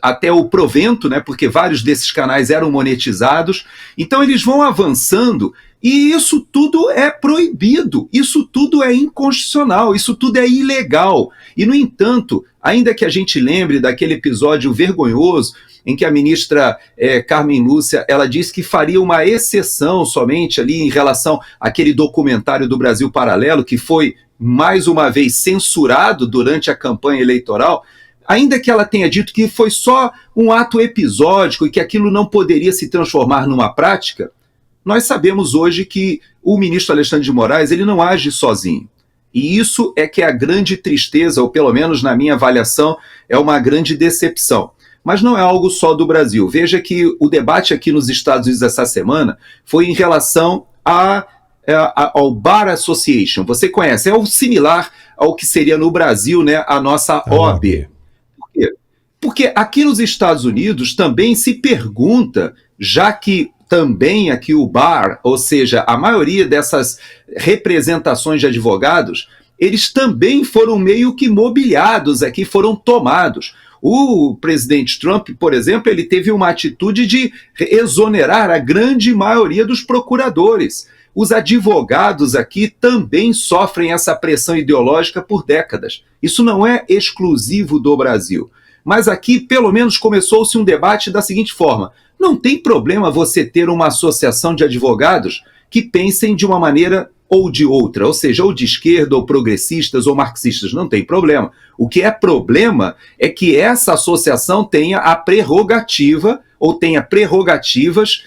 Speaker 6: até o provento, né, porque vários desses canais eram monetizados. Então eles vão avançando e isso tudo é proibido, isso tudo é inconstitucional, isso tudo é ilegal. E, no entanto, ainda que a gente lembre daquele episódio vergonhoso em que a ministra Carmen Lúcia, ela disse que faria uma exceção somente ali em relação àquele documentário do Brasil Paralelo, que foi, mais uma vez, censurado durante a campanha eleitoral, ainda que ela tenha dito que foi só um ato episódico e que aquilo não poderia se transformar numa prática, nós sabemos hoje que o ministro Alexandre de Moraes, ele não age sozinho. E isso é que é a grande tristeza, ou pelo menos na minha avaliação, é uma grande decepção. Mas não é algo só do Brasil. Veja que o debate aqui nos Estados Unidos essa semana foi em relação ao Bar Association. Você conhece, é o similar ao que seria no Brasil, né, a nossa OAB. Por quê? Porque aqui nos Estados Unidos também se pergunta, já que também aqui o bar, ou seja, a maioria dessas representações de advogados, eles também foram meio que mobiliados aqui, foram tomados. O presidente Trump, por exemplo, ele teve uma atitude de exonerar a grande maioria dos procuradores. Os advogados aqui também sofrem essa pressão ideológica por décadas. Isso não é exclusivo do Brasil. Mas aqui, pelo menos, começou-se um debate da seguinte forma: não tem problema você ter uma associação de advogados que pensem de uma maneira ou de outra, ou seja, ou de esquerda, ou progressistas, ou marxistas, não tem problema. O que é problema é que essa associação tenha a prerrogativa, ou tenha prerrogativas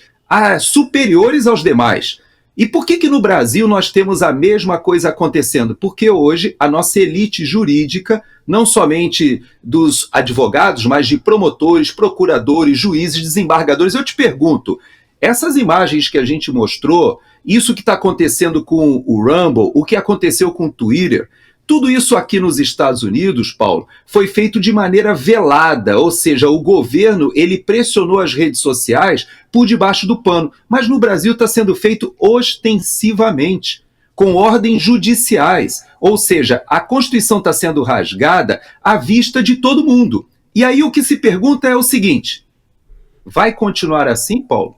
Speaker 6: superiores aos demais. E por que no Brasil nós temos a mesma coisa acontecendo? Porque hoje a nossa elite jurídica, não somente dos advogados, mas de promotores, procuradores, juízes, desembargadores, eu te pergunto, essas imagens que a gente mostrou, isso que está acontecendo com o Rumble, o que aconteceu com o Twitter, tudo isso aqui nos Estados Unidos, Paulo, foi feito de maneira velada, ou seja, o governo ele pressionou as redes sociais por debaixo do pano, mas no Brasil está sendo feito ostensivamente, com ordens judiciais, ou seja, a Constituição está sendo rasgada à vista de todo mundo. E aí o que se pergunta é o seguinte: vai continuar assim, Paulo?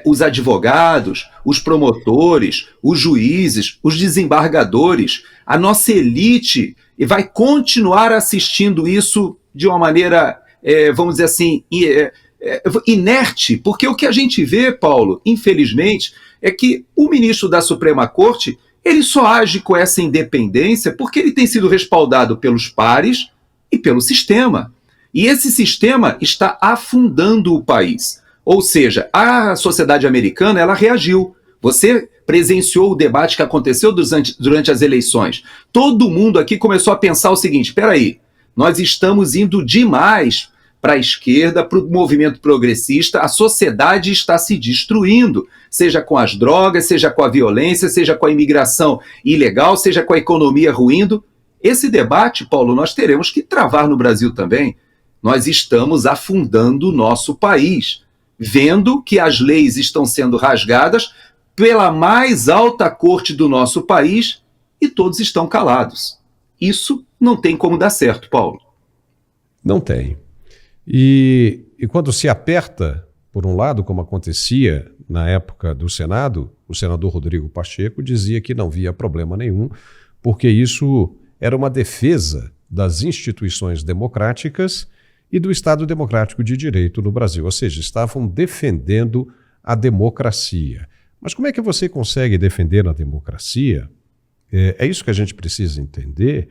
Speaker 6: Os advogados, os promotores, os juízes, os desembargadores, a nossa elite vai continuar assistindo isso de uma maneira, vamos dizer assim, inerte, porque o que a gente vê, Paulo, infelizmente, é que o ministro da Suprema Corte, ele só age com essa independência porque ele tem sido respaldado pelos pares e pelo sistema. E esse sistema está afundando o país. Ou seja, a sociedade americana, ela reagiu. Você presenciou o debate que aconteceu durante as eleições. Todo mundo aqui começou a pensar o seguinte: espera aí, Nós estamos indo demais para a esquerda, para o movimento progressista, a sociedade está se destruindo, seja com as drogas, seja com a violência, seja com a imigração ilegal, seja com a economia ruindo. Esse debate, Paulo, nós teremos que travar no Brasil também. Nós estamos afundando o nosso país, vendo que as leis estão sendo rasgadas pela mais alta corte do nosso país e todos estão calados. Isso não tem como dar certo, Paulo.
Speaker 1: Não tem. E quando se aperta, por um lado, como acontecia na época do Senado, o senador Rodrigo Pacheco dizia que não via problema nenhum, porque isso era uma defesa das instituições democráticas e do Estado Democrático de Direito no Brasil, ou seja, estavam defendendo a democracia. Mas como é que você consegue defender a democracia? É isso que a gente precisa entender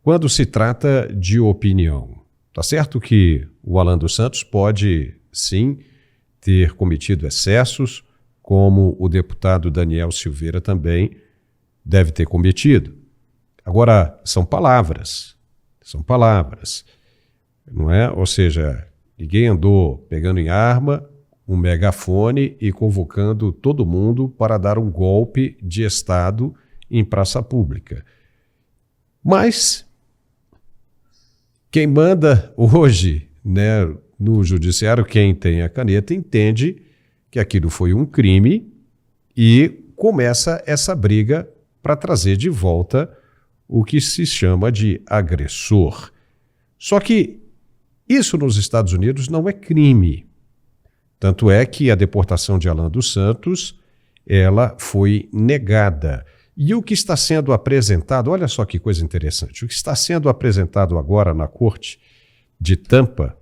Speaker 1: quando se trata de opinião. Tá certo que o Alan dos Santos pode, sim, ter cometido excessos, como o deputado Daniel Silveira também deve ter cometido. Agora, são palavras, não é? Ou seja, ninguém andou pegando em arma um megafone e convocando todo mundo para dar um golpe de Estado em praça pública. Mas quem manda hoje, né, no judiciário, quem tem a caneta, entende que aquilo foi um crime e começa essa briga para trazer de volta o que se chama de agressor. Só que isso nos Estados Unidos não é crime. Tanto é que a deportação de Alan dos Santos, ela foi negada. E o que está sendo apresentado, olha só que coisa interessante, o que está sendo apresentado agora na corte de Tampa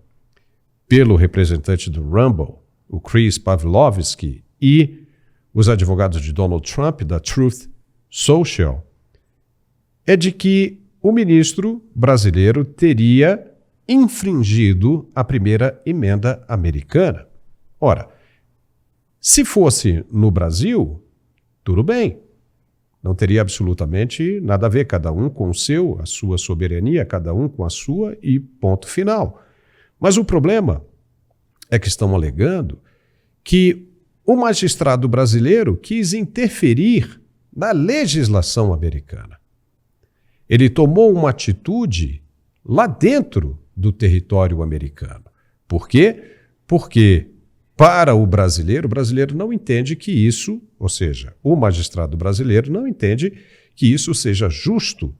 Speaker 1: pelo representante do Rumble, o Chris Pavlovski, e os advogados de Donald Trump, da Truth Social, é de que o ministro brasileiro teria infringido a primeira emenda americana. Ora, se fosse no Brasil, tudo bem. Não teria absolutamente nada a ver, cada um com o seu, a sua soberania, cada um com a sua e ponto final. Mas o problema é que estão alegando que o magistrado brasileiro quis interferir na legislação americana. Ele tomou uma atitude lá dentro do território americano. Por quê? Porque para o brasileiro não entende que isso, ou seja, o magistrado brasileiro não entende que isso seja justo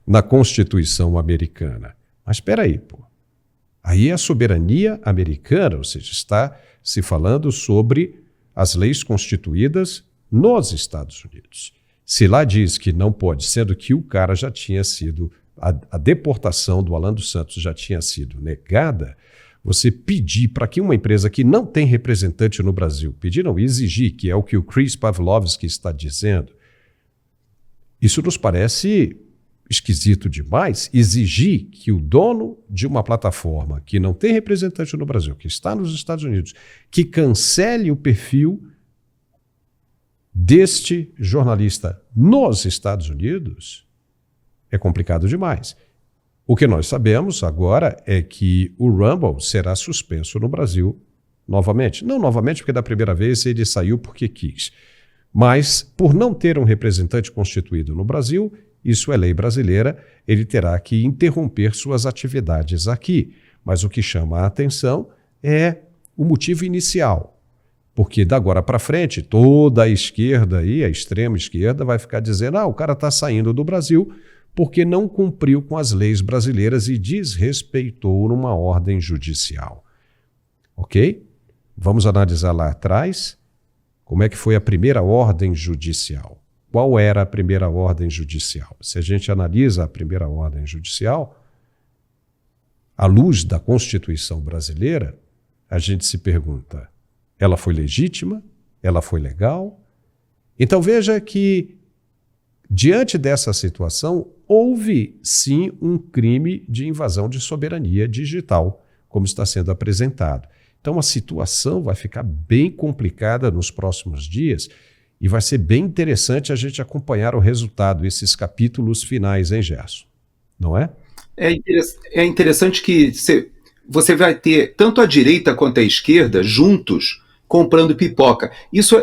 Speaker 1: na Constituição americana. Mas espera aí, pô. Aí é a soberania americana, ou seja, está se falando sobre as leis constituídas nos Estados Unidos. Se lá diz que não pode, sendo que o cara já tinha sido, a deportação do Alan dos Santos já tinha sido negada, você pedir para que uma empresa que não tem representante no Brasil, pedir não, exigir, que é o que o Chris Pavlovski está dizendo, isso nos parece esquisito demais, exigir que o dono de uma plataforma que não tem representante no Brasil, que está nos Estados Unidos, que cancele o perfil deste jornalista nos Estados Unidos, é complicado demais. O que nós sabemos agora é que o Rumble será suspenso no Brasil novamente. Não novamente, porque da primeira vez ele saiu porque quis. Mas, por não ter um representante constituído no Brasil, isso é lei brasileira, ele terá que interromper suas atividades aqui. Mas o que chama a atenção é o motivo inicial. Porque da agora para frente, toda a esquerda aí, a extrema esquerda, vai ficar dizendo: o cara está saindo do Brasil porque não cumpriu com as leis brasileiras e desrespeitou numa ordem judicial. Ok? Vamos analisar lá atrás como é que foi a primeira ordem judicial. Qual era a primeira ordem judicial? Se a gente analisa a primeira ordem judicial, à luz da Constituição brasileira, a gente se pergunta: ela foi legítima? Ela foi legal? Então veja que, diante dessa situação, houve sim um crime de invasão de soberania digital, como está sendo apresentado. Então a situação vai ficar bem complicada nos próximos dias e vai ser bem interessante a gente acompanhar o resultado, esses capítulos finais, hein, Gerson? não é?
Speaker 6: É interessante que você vai ter tanto a direita quanto a esquerda juntos comprando pipoca. Isso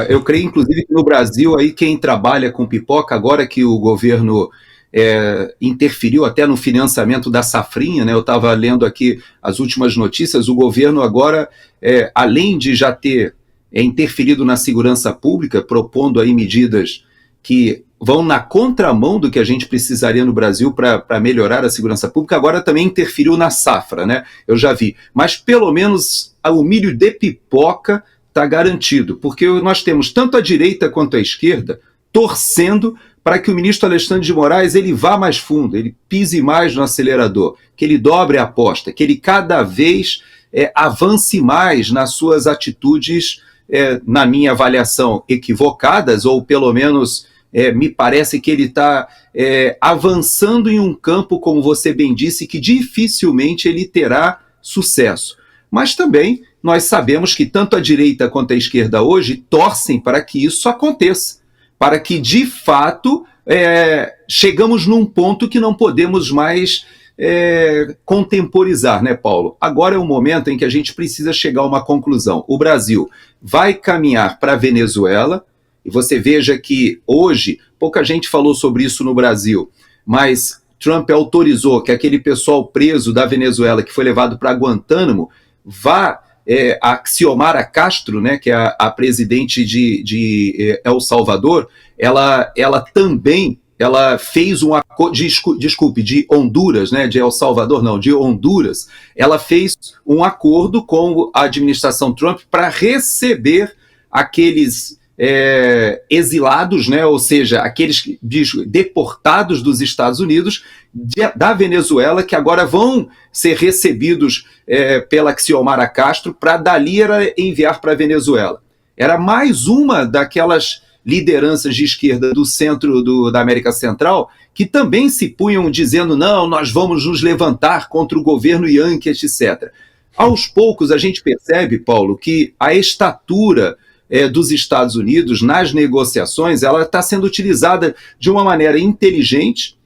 Speaker 6: eu creio, inclusive, que no Brasil, aí, quem trabalha com pipoca, agora que o governo interferiu até no financiamento da safrinha, né? Eu estava lendo aqui as últimas notícias, o governo agora, além de já ter interferido na segurança pública, propondo aí medidas que vão na contramão do que a gente precisaria no Brasil para melhorar a segurança pública, agora também interferiu na safra, né? Eu já vi. Mas pelo menos o milho de pipoca está garantido, porque nós temos tanto a direita quanto a esquerda torcendo para que o ministro Alexandre de Moraes ele vá mais fundo, ele pise mais no acelerador, que ele dobre a aposta, que ele cada vez avance mais nas suas atitudes, na minha avaliação, equivocadas, ou pelo menos me parece que ele está avançando em um campo, como você bem disse, que dificilmente ele terá sucesso. Mas também nós sabemos que tanto a direita quanto a esquerda hoje torcem para que isso aconteça, para que, de fato, chegamos num ponto que não podemos mais contemporizar, né, Paulo? Agora é o momento em que a gente precisa chegar a uma conclusão. O Brasil vai caminhar para a Venezuela, e você veja que hoje, pouca gente falou sobre isso no Brasil, mas Trump autorizou que aquele pessoal preso da Venezuela, que foi levado para Guantánamo, vá a Xiomara Castro, né, que é a presidente de El Salvador, ela também fez um acordo, de Honduras, né, de El Salvador não, de Honduras, ela fez um acordo com a administração Trump para receber aqueles exilados, né, ou seja, aqueles deportados dos Estados Unidos, da Venezuela, que agora vão ser recebidos pela Xiomara Castro para dali enviar para a Venezuela. Era mais uma daquelas lideranças de esquerda do centro da América Central que também se punham dizendo, não, nós vamos nos levantar contra o governo Yankee, etc. Aos poucos a gente percebe, Paulo, que a estatura dos Estados Unidos nas negociações, ela está sendo utilizada de uma maneira inteligente.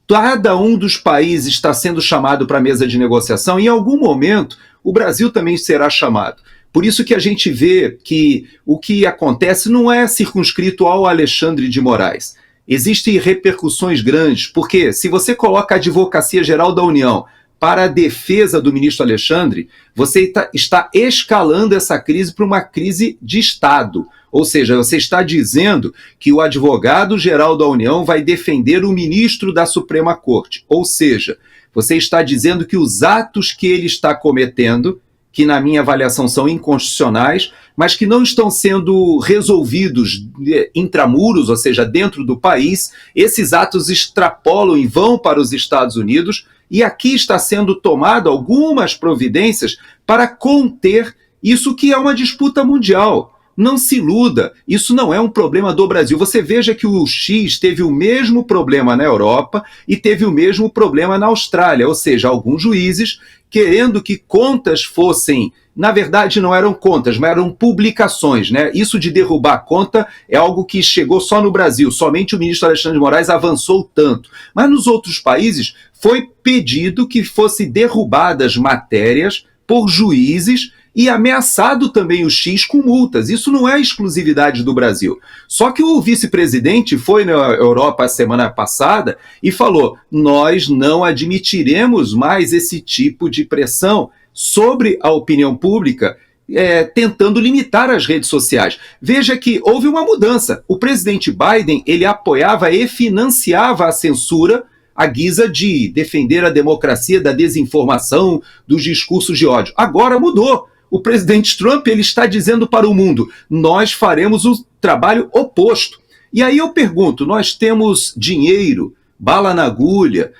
Speaker 6: Cada um dos países está sendo chamado para a mesa de negociação e em algum momento o Brasil também será chamado. Por isso que a gente vê que o que acontece não é circunscrito ao Alexandre de Moraes. Existem repercussões grandes, porque se você coloca a Advocacia Geral da União para a defesa do ministro Alexandre, você está escalando essa crise para uma crise de Estado. Ou seja, você está dizendo que o advogado-geral da União vai defender o ministro da Suprema Corte. Ou seja, você está dizendo que os atos que ele está cometendo, que na minha avaliação são inconstitucionais, mas que não estão sendo resolvidos intramuros, ou seja, dentro do país, esses atos extrapolam e vão para os Estados Unidos, e aqui está sendo tomado algumas providências para conter isso que é uma disputa mundial. Não se iluda, isso não é um problema do Brasil. Você veja que o X teve o mesmo problema na Europa e teve o mesmo problema na Austrália, ou seja, alguns juízes querendo que contas fossem, na verdade não eram contas, mas eram publicações, né? Isso de derrubar a conta é algo que chegou só no Brasil, somente o ministro Alexandre de Moraes avançou tanto. Mas nos outros países foi pedido que fossem derrubadas matérias por juízes e ameaçado também o X com multas. Isso não é exclusividade do Brasil. Só que o vice-presidente foi na Europa a semana passada e falou, nós não admitiremos mais esse tipo de pressão sobre a opinião pública, tentando limitar as redes sociais. Veja que houve uma mudança. O presidente Biden, ele apoiava e financiava a censura à guisa de defender a democracia da desinformação, dos discursos de ódio. Agora mudou. O presidente Trump ele está dizendo para o mundo, nós faremos o trabalho oposto. E aí eu pergunto, nós temos dinheiro, bala na agulha,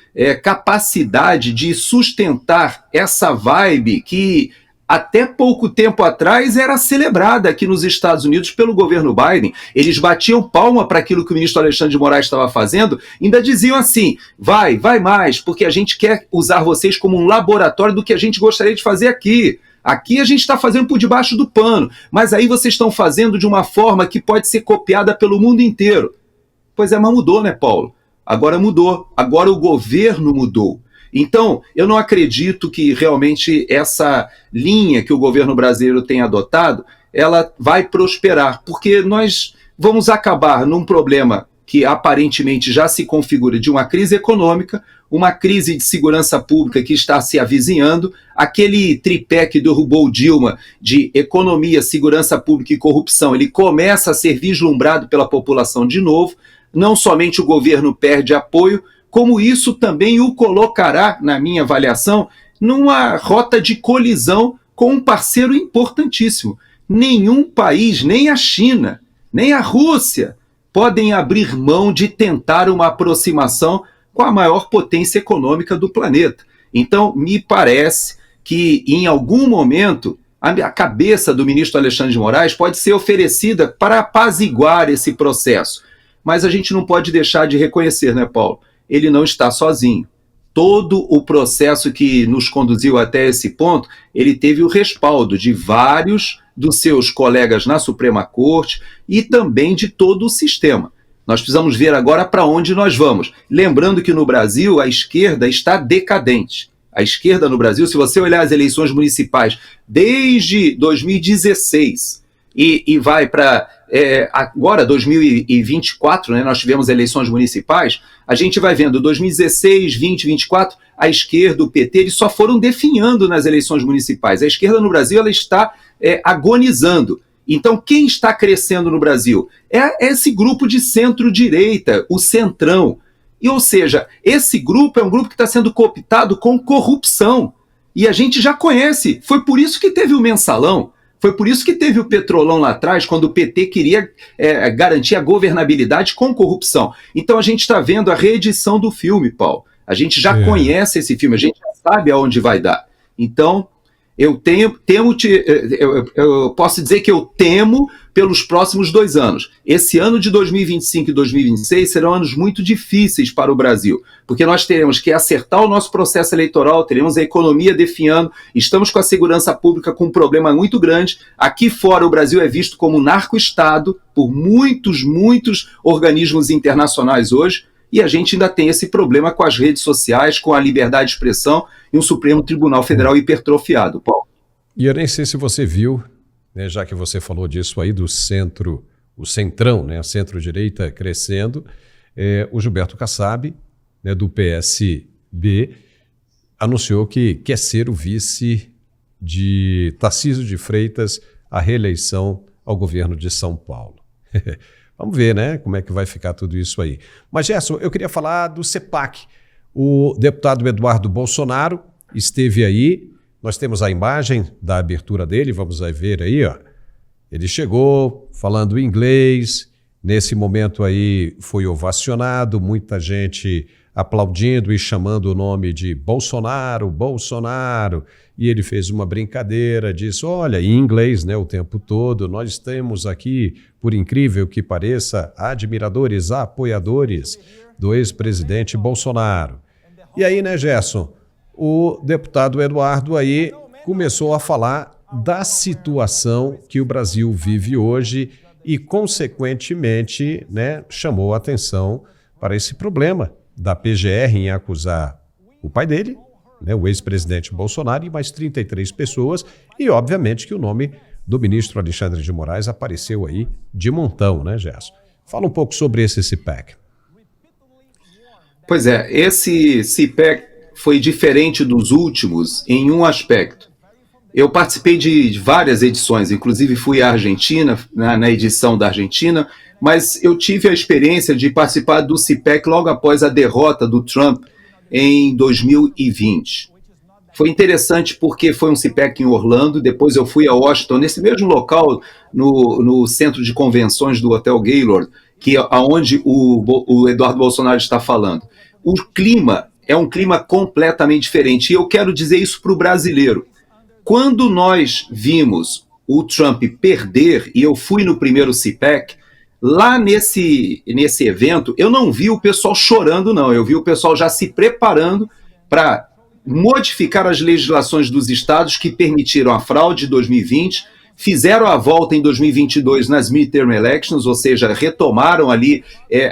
Speaker 6: capacidade de sustentar essa vibe que até pouco tempo atrás era celebrada aqui nos Estados Unidos pelo governo Biden. Eles batiam palma para aquilo que o ministro Alexandre de Moraes estava fazendo, ainda diziam assim, vai mais, porque a gente quer usar vocês como um laboratório do que a gente gostaria de fazer aqui. Aqui a gente está fazendo por debaixo do pano, mas aí vocês estão fazendo de uma forma que pode ser copiada pelo mundo inteiro. Pois é, mas mudou, né, Paulo? agora mudou, agora o governo mudou. Então, eu não acredito que realmente essa linha que o governo brasileiro tem adotado, ela vai prosperar, porque nós vamos acabar num problema que aparentemente já se configura de uma crise econômica, uma crise de segurança pública que está se avizinhando, aquele tripé que derrubou Dilma de economia, segurança pública e corrupção, ele começa a ser vislumbrado pela população de novo, não somente o governo perde apoio, como isso também o colocará, na minha avaliação, numa rota de colisão com um parceiro importantíssimo. Nenhum país, nem a China, nem a Rússia, podem abrir mão de tentar uma aproximação com a maior potência econômica do planeta. Então, me parece que, em algum momento, a cabeça do ministro Alexandre de Moraes pode ser oferecida para apaziguar esse processo. Mas a gente não pode deixar de reconhecer, né, Paulo? Ele não está sozinho. Todo o processo que nos conduziu até esse ponto, ele teve o respaldo de vários dos seus colegas na Suprema Corte e também de todo o sistema. Nós precisamos ver agora para onde nós vamos. Lembrando que no Brasil a esquerda está decadente. A esquerda no Brasil, se você olhar as eleições municipais desde 2016 e vai para agora 2024, né, nós tivemos eleições municipais, a gente vai vendo 2016, 20, 24, a esquerda, o PT, eles só foram definhando nas eleições municipais. A esquerda no Brasil ela está agonizando. Então, quem está crescendo no Brasil? É esse grupo de centro-direita, o centrão. E, ou seja, esse grupo é um grupo que está sendo cooptado com corrupção. E a gente já conhece. Foi por isso que teve o mensalão. Foi por isso que teve o petrolão lá atrás, quando o PT queria garantir a governabilidade com corrupção. Então a gente está vendo a reedição do filme, Paulo. A gente já conhece esse filme, a gente já sabe aonde vai dar. Então, eu posso dizer que eu temo pelos próximos 2 anos. Esse ano de 2025 e 2026 serão anos muito difíceis para o Brasil, porque nós teremos que acertar o nosso processo eleitoral, teremos a economia definhando, estamos com a segurança pública com um problema muito grande. Aqui fora o Brasil é visto como um narco-estado por muitos organismos internacionais hoje, e a gente ainda tem esse problema com as redes sociais, com a liberdade de expressão e um Supremo Tribunal Federal hipertrofiado, Paulo.
Speaker 1: E eu nem sei se você viu, né, já que você falou disso aí do centro, o centrão, né, a centro-direita crescendo, o Gilberto Kassab, né, do PSB, anunciou que quer ser o vice de Tarcísio de Freitas à reeleição ao governo de São Paulo. Vamos ver, né, como é que vai ficar tudo isso aí. Mas, Gerson, eu queria falar do CEPAC. O deputado Eduardo Bolsonaro esteve aí. Nós temos a imagem da abertura dele, vamos ver aí, ó. Ele chegou falando inglês, nesse momento aí foi ovacionado, muita gente aplaudindo e chamando o nome de Bolsonaro, Bolsonaro. E ele fez uma brincadeira, disse, olha, em inglês, né, o tempo todo, nós temos aqui, por incrível que pareça, admiradores, apoiadores do ex-presidente Bolsonaro. E aí, né, Gerson, o deputado Eduardo aí começou a falar da situação que o Brasil vive hoje e, consequentemente, né, chamou a atenção para esse problema da PGR em acusar o pai dele, né, o ex-presidente Bolsonaro, e mais 33 pessoas, e obviamente que o nome do ministro Alexandre de Moraes apareceu aí de montão, né, Gerson? Fala um pouco sobre esse CPAC.
Speaker 6: Pois é, esse CPAC foi diferente dos últimos em um aspecto. Eu participei de várias edições, inclusive fui à Argentina, na edição da Argentina, mas eu tive a experiência de participar do CPAC logo após a derrota do Trump em 2020. Foi interessante porque foi um CPAC em Orlando, depois eu fui a Washington, nesse mesmo local, no centro de convenções do Hotel Gaylord, que é onde o Eduardo Bolsonaro está falando. O clima é um clima completamente diferente, e eu quero dizer isso para o brasileiro. Quando nós vimos o Trump perder, e eu fui no primeiro CPAC, lá nesse evento, eu não vi o pessoal chorando, não. Eu vi o pessoal já se preparando para modificar as legislações dos estados que permitiram a fraude de 2020, fizeram a volta em 2022 nas midterm elections, ou seja, retomaram ali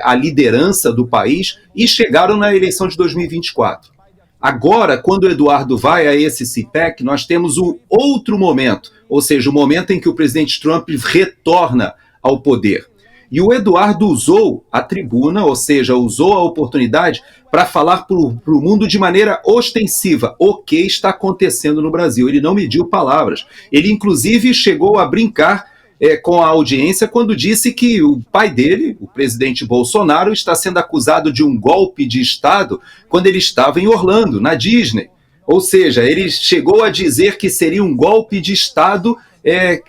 Speaker 6: a liderança do país e chegaram na eleição de 2024. Agora, quando o Eduardo vai a esse CPEC, nós temos um outro momento, ou seja, o momento em que o presidente Trump retorna ao poder. E o Eduardo usou a tribuna, ou seja, usou a oportunidade para falar para o mundo de maneira ostensiva o que está acontecendo no Brasil. Ele não mediu palavras. Ele, inclusive, chegou a brincar com a audiência quando disse que o pai dele, o presidente Bolsonaro, está sendo acusado de um golpe de Estado quando ele estava em Orlando, na Disney. Ou seja, ele chegou a dizer que seria um golpe de Estado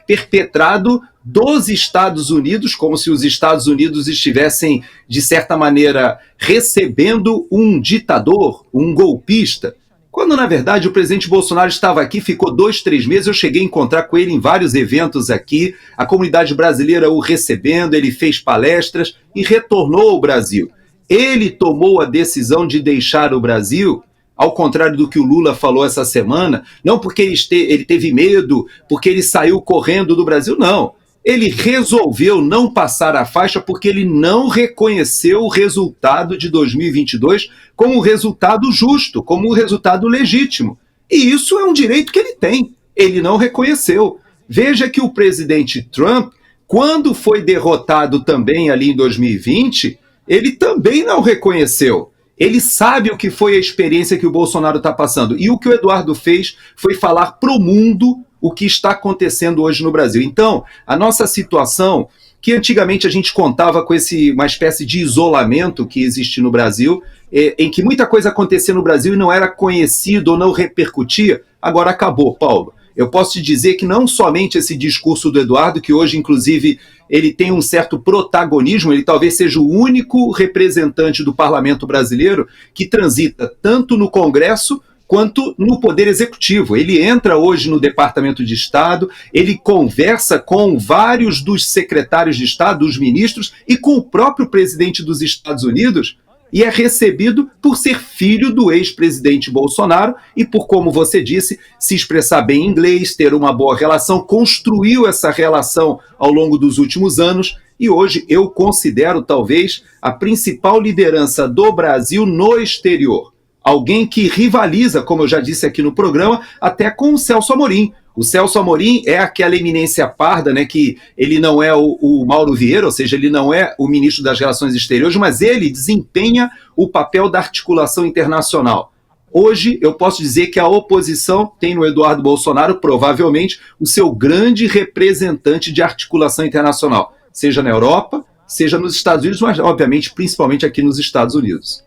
Speaker 6: perpetrado dos Estados Unidos, como se os Estados Unidos estivessem, de certa maneira, recebendo um ditador, um golpista, quando, na verdade, o presidente Bolsonaro estava aqui, ficou 2, 3 meses, eu cheguei a encontrar com ele em vários eventos aqui, a comunidade brasileira o recebendo, ele fez palestras e retornou ao Brasil. Ele tomou a decisão de deixar o Brasil, ao contrário do que o Lula falou essa semana, não porque ele teve medo, porque ele saiu correndo do Brasil, não. Ele resolveu não passar a faixa porque ele não reconheceu o resultado de 2022 como um resultado justo, como um resultado legítimo. E isso é um direito que ele tem. Ele não reconheceu. Veja que o presidente Trump, quando foi derrotado também ali em 2020, ele também não reconheceu. Ele sabe o que foi a experiência que o Bolsonaro está passando. E o que o Eduardo fez foi falar para o mundo o que está acontecendo hoje no Brasil. Então, a nossa situação, que antigamente a gente contava com uma espécie de isolamento que existe no Brasil, em que muita coisa acontecia no Brasil e não era conhecido ou não repercutia, agora acabou, Paulo. Eu posso te dizer que não somente esse discurso do Eduardo, que hoje, inclusive, ele tem um certo protagonismo, ele talvez seja o único representante do parlamento brasileiro que transita tanto no Congresso quanto no Poder Executivo. Ele entra hoje no Departamento de Estado, ele conversa com vários dos secretários de Estado, dos ministros, e com o próprio presidente dos Estados Unidos, e é recebido por ser filho do ex-presidente Bolsonaro e por, como você disse, se expressar bem em inglês, ter uma boa relação, construiu essa relação ao longo dos últimos anos e hoje eu considero talvez a principal liderança do Brasil no exterior. Alguém que rivaliza, como eu já disse aqui no programa, até com o Celso Amorim. O Celso Amorim é aquela eminência parda, né, que ele não é o Mauro Vieira, ou seja, ele não é o ministro das Relações Exteriores, mas ele desempenha o papel da articulação internacional. Hoje, eu posso dizer que a oposição tem no Eduardo Bolsonaro, provavelmente, o seu grande representante de articulação internacional, seja na Europa, seja nos Estados Unidos, mas, obviamente, principalmente aqui nos Estados Unidos.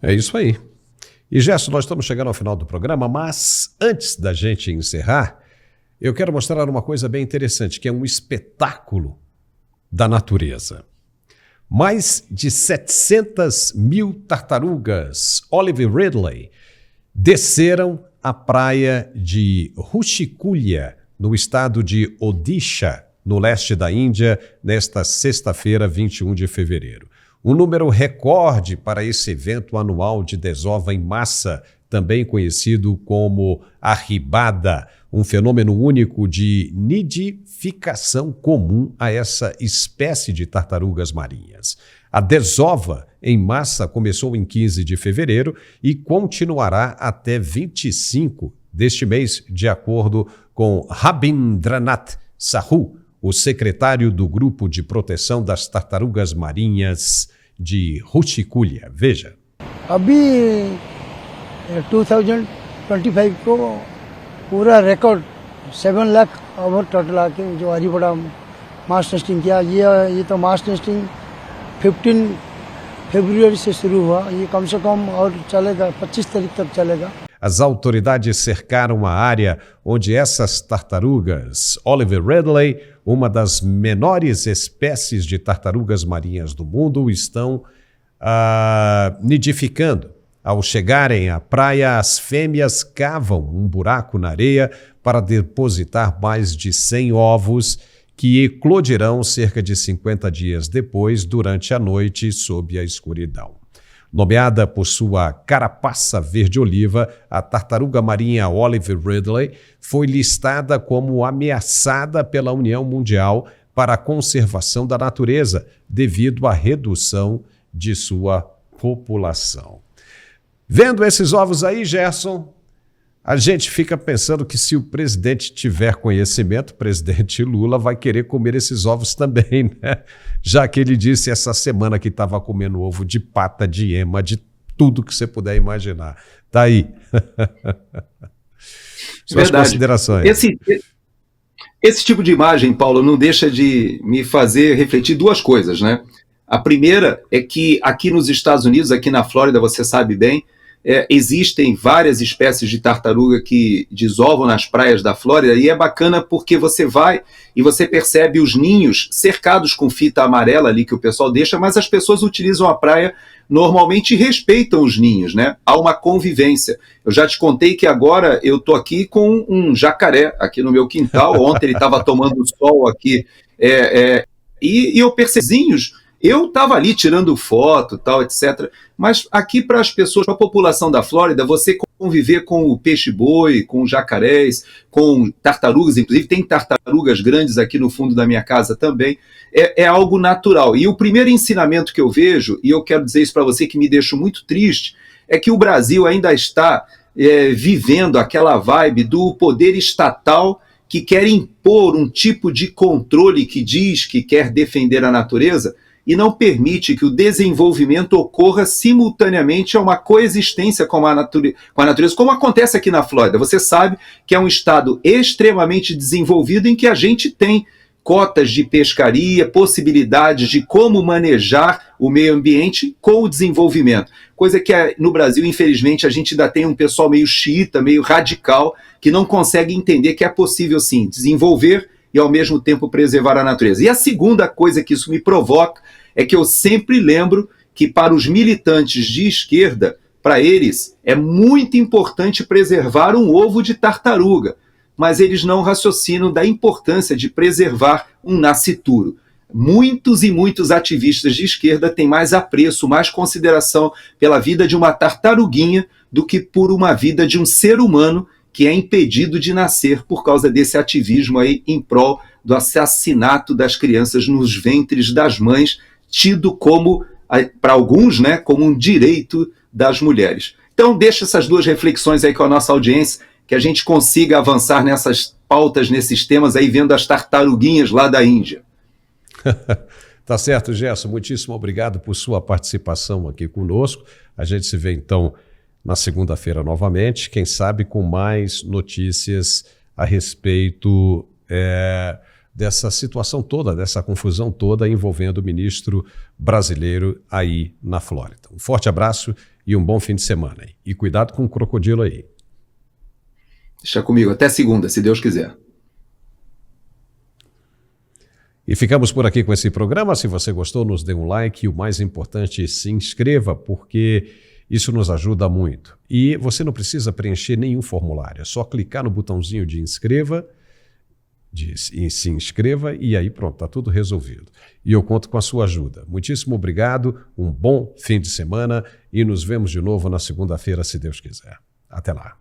Speaker 1: É isso aí. E Gerson, nós estamos chegando ao final do programa, mas antes da gente encerrar, eu quero mostrar uma coisa bem interessante, que é um espetáculo da natureza. Mais de 700 mil tartarugas Olive Ridley desceram a praia de Rushikulia, no estado de Odisha, no leste da Índia, nesta sexta-feira, 21 de fevereiro. Um número recorde para esse evento anual de desova em massa, também conhecido como arribada, um fenômeno único de nidificação comum a essa espécie de tartarugas marinhas. A desova em massa começou em 15 de fevereiro e continuará até 25 deste mês, de acordo com Rabindranath Sahu, o secretário do Grupo de Proteção das Tartarugas Marinhas de Rushikulia. Veja.
Speaker 7: अभी 2025 को पूरा रिकॉर्ड 7 lakh over total आके जो हरिबड़ा mass testing किया, ये तो mass testing 15 फरवरी से शुरू हुआ, ये कम से कम और चलेगा 25 तारीख तक चलेगा.
Speaker 1: As autoridades cercaram a área onde essas tartarugas Olive Ridley, uma das menores espécies de tartarugas marinhas do mundo, estão nidificando. Ao chegarem à praia, as fêmeas cavam um buraco na areia para depositar mais de 100 ovos que eclodirão cerca de 50 dias depois, durante a noite, sob a escuridão. Nomeada por sua carapaça verde-oliva, a tartaruga marinha Olive Ridley foi listada como ameaçada pela União Mundial para a Conservação da Natureza, devido à redução de sua população. Vendo esses ovos aí, Gerson, a gente fica pensando que se o presidente tiver conhecimento, o presidente Lula vai querer comer esses ovos também, né? Já que ele disse essa semana que estava comendo ovo de pata, de ema, de tudo que você puder imaginar. Tá aí. Suas considerações.
Speaker 6: Esse tipo de imagem, Paulo, não deixa de me fazer refletir duas coisas, né? A primeira é que aqui nos Estados Unidos, aqui na Flórida, você sabe bem, existem várias espécies de tartaruga que desovam nas praias da Flórida, e é bacana porque você vai e você percebe os ninhos cercados com fita amarela ali que o pessoal deixa, mas as pessoas utilizam a praia normalmente e respeitam os ninhos, né? Há uma convivência. Eu já te contei que agora eu estou aqui com um jacaré aqui no meu quintal. Ontem ele estava tomando sol aqui e eu percebi, eu estava ali tirando foto, tal, etc. Mas aqui para as pessoas, para a população da Flórida, você conviver com o peixe-boi, com jacarés, com tartarugas, inclusive tem tartarugas grandes aqui no fundo da minha casa também, é algo natural. E o primeiro ensinamento que eu vejo, e eu quero dizer isso para você que me deixa muito triste, é que o Brasil ainda está vivendo aquela vibe do poder estatal que quer impor um tipo de controle que diz que quer defender a natureza, e não permite que o desenvolvimento ocorra simultaneamente a uma coexistência com a natureza, como acontece aqui na Flórida. Você sabe que é um estado extremamente desenvolvido em que a gente tem cotas de pescaria, possibilidades de como manejar o meio ambiente com o desenvolvimento. Coisa que no Brasil, infelizmente, a gente ainda tem um pessoal meio xiita, meio radical, que não consegue entender que é possível, sim, desenvolver e, ao mesmo tempo, preservar a natureza. E a segunda coisa que isso me provoca é que eu sempre lembro que, para os militantes de esquerda, para eles, é muito importante preservar um ovo de tartaruga, mas eles não raciocinam da importância de preservar um nascituro. Muitos e muitos ativistas de esquerda têm mais apreço, mais consideração pela vida de uma tartaruguinha do que por uma vida de um ser humano que é impedido de nascer por causa desse ativismo aí em prol do assassinato das crianças nos ventres das mães, tido como, para alguns, né, como um direito das mulheres. Então, deixa essas duas reflexões aí com a nossa audiência, que a gente consiga avançar nessas pautas, nesses temas aí, vendo as tartaruguinhas lá da Índia.
Speaker 1: Tá certo, Gerson. Muitíssimo obrigado por sua participação aqui conosco. A gente se vê, então, na segunda-feira novamente, quem sabe com mais notícias a respeito dessa situação toda, dessa confusão toda envolvendo o ministro brasileiro aí na Flórida. Um forte abraço e um bom fim de semana. E cuidado com o crocodilo aí.
Speaker 6: Deixa comigo, até segunda, se Deus quiser.
Speaker 1: E ficamos por aqui com esse programa. Se você gostou, nos dê um like e o mais importante, se inscreva, porque isso nos ajuda muito. E você não precisa preencher nenhum formulário, é só clicar no botãozinho de se inscreva e aí pronto, está tudo resolvido. E eu conto com a sua ajuda. Muitíssimo obrigado, um bom fim de semana e nos vemos de novo na segunda-feira, se Deus quiser. Até lá.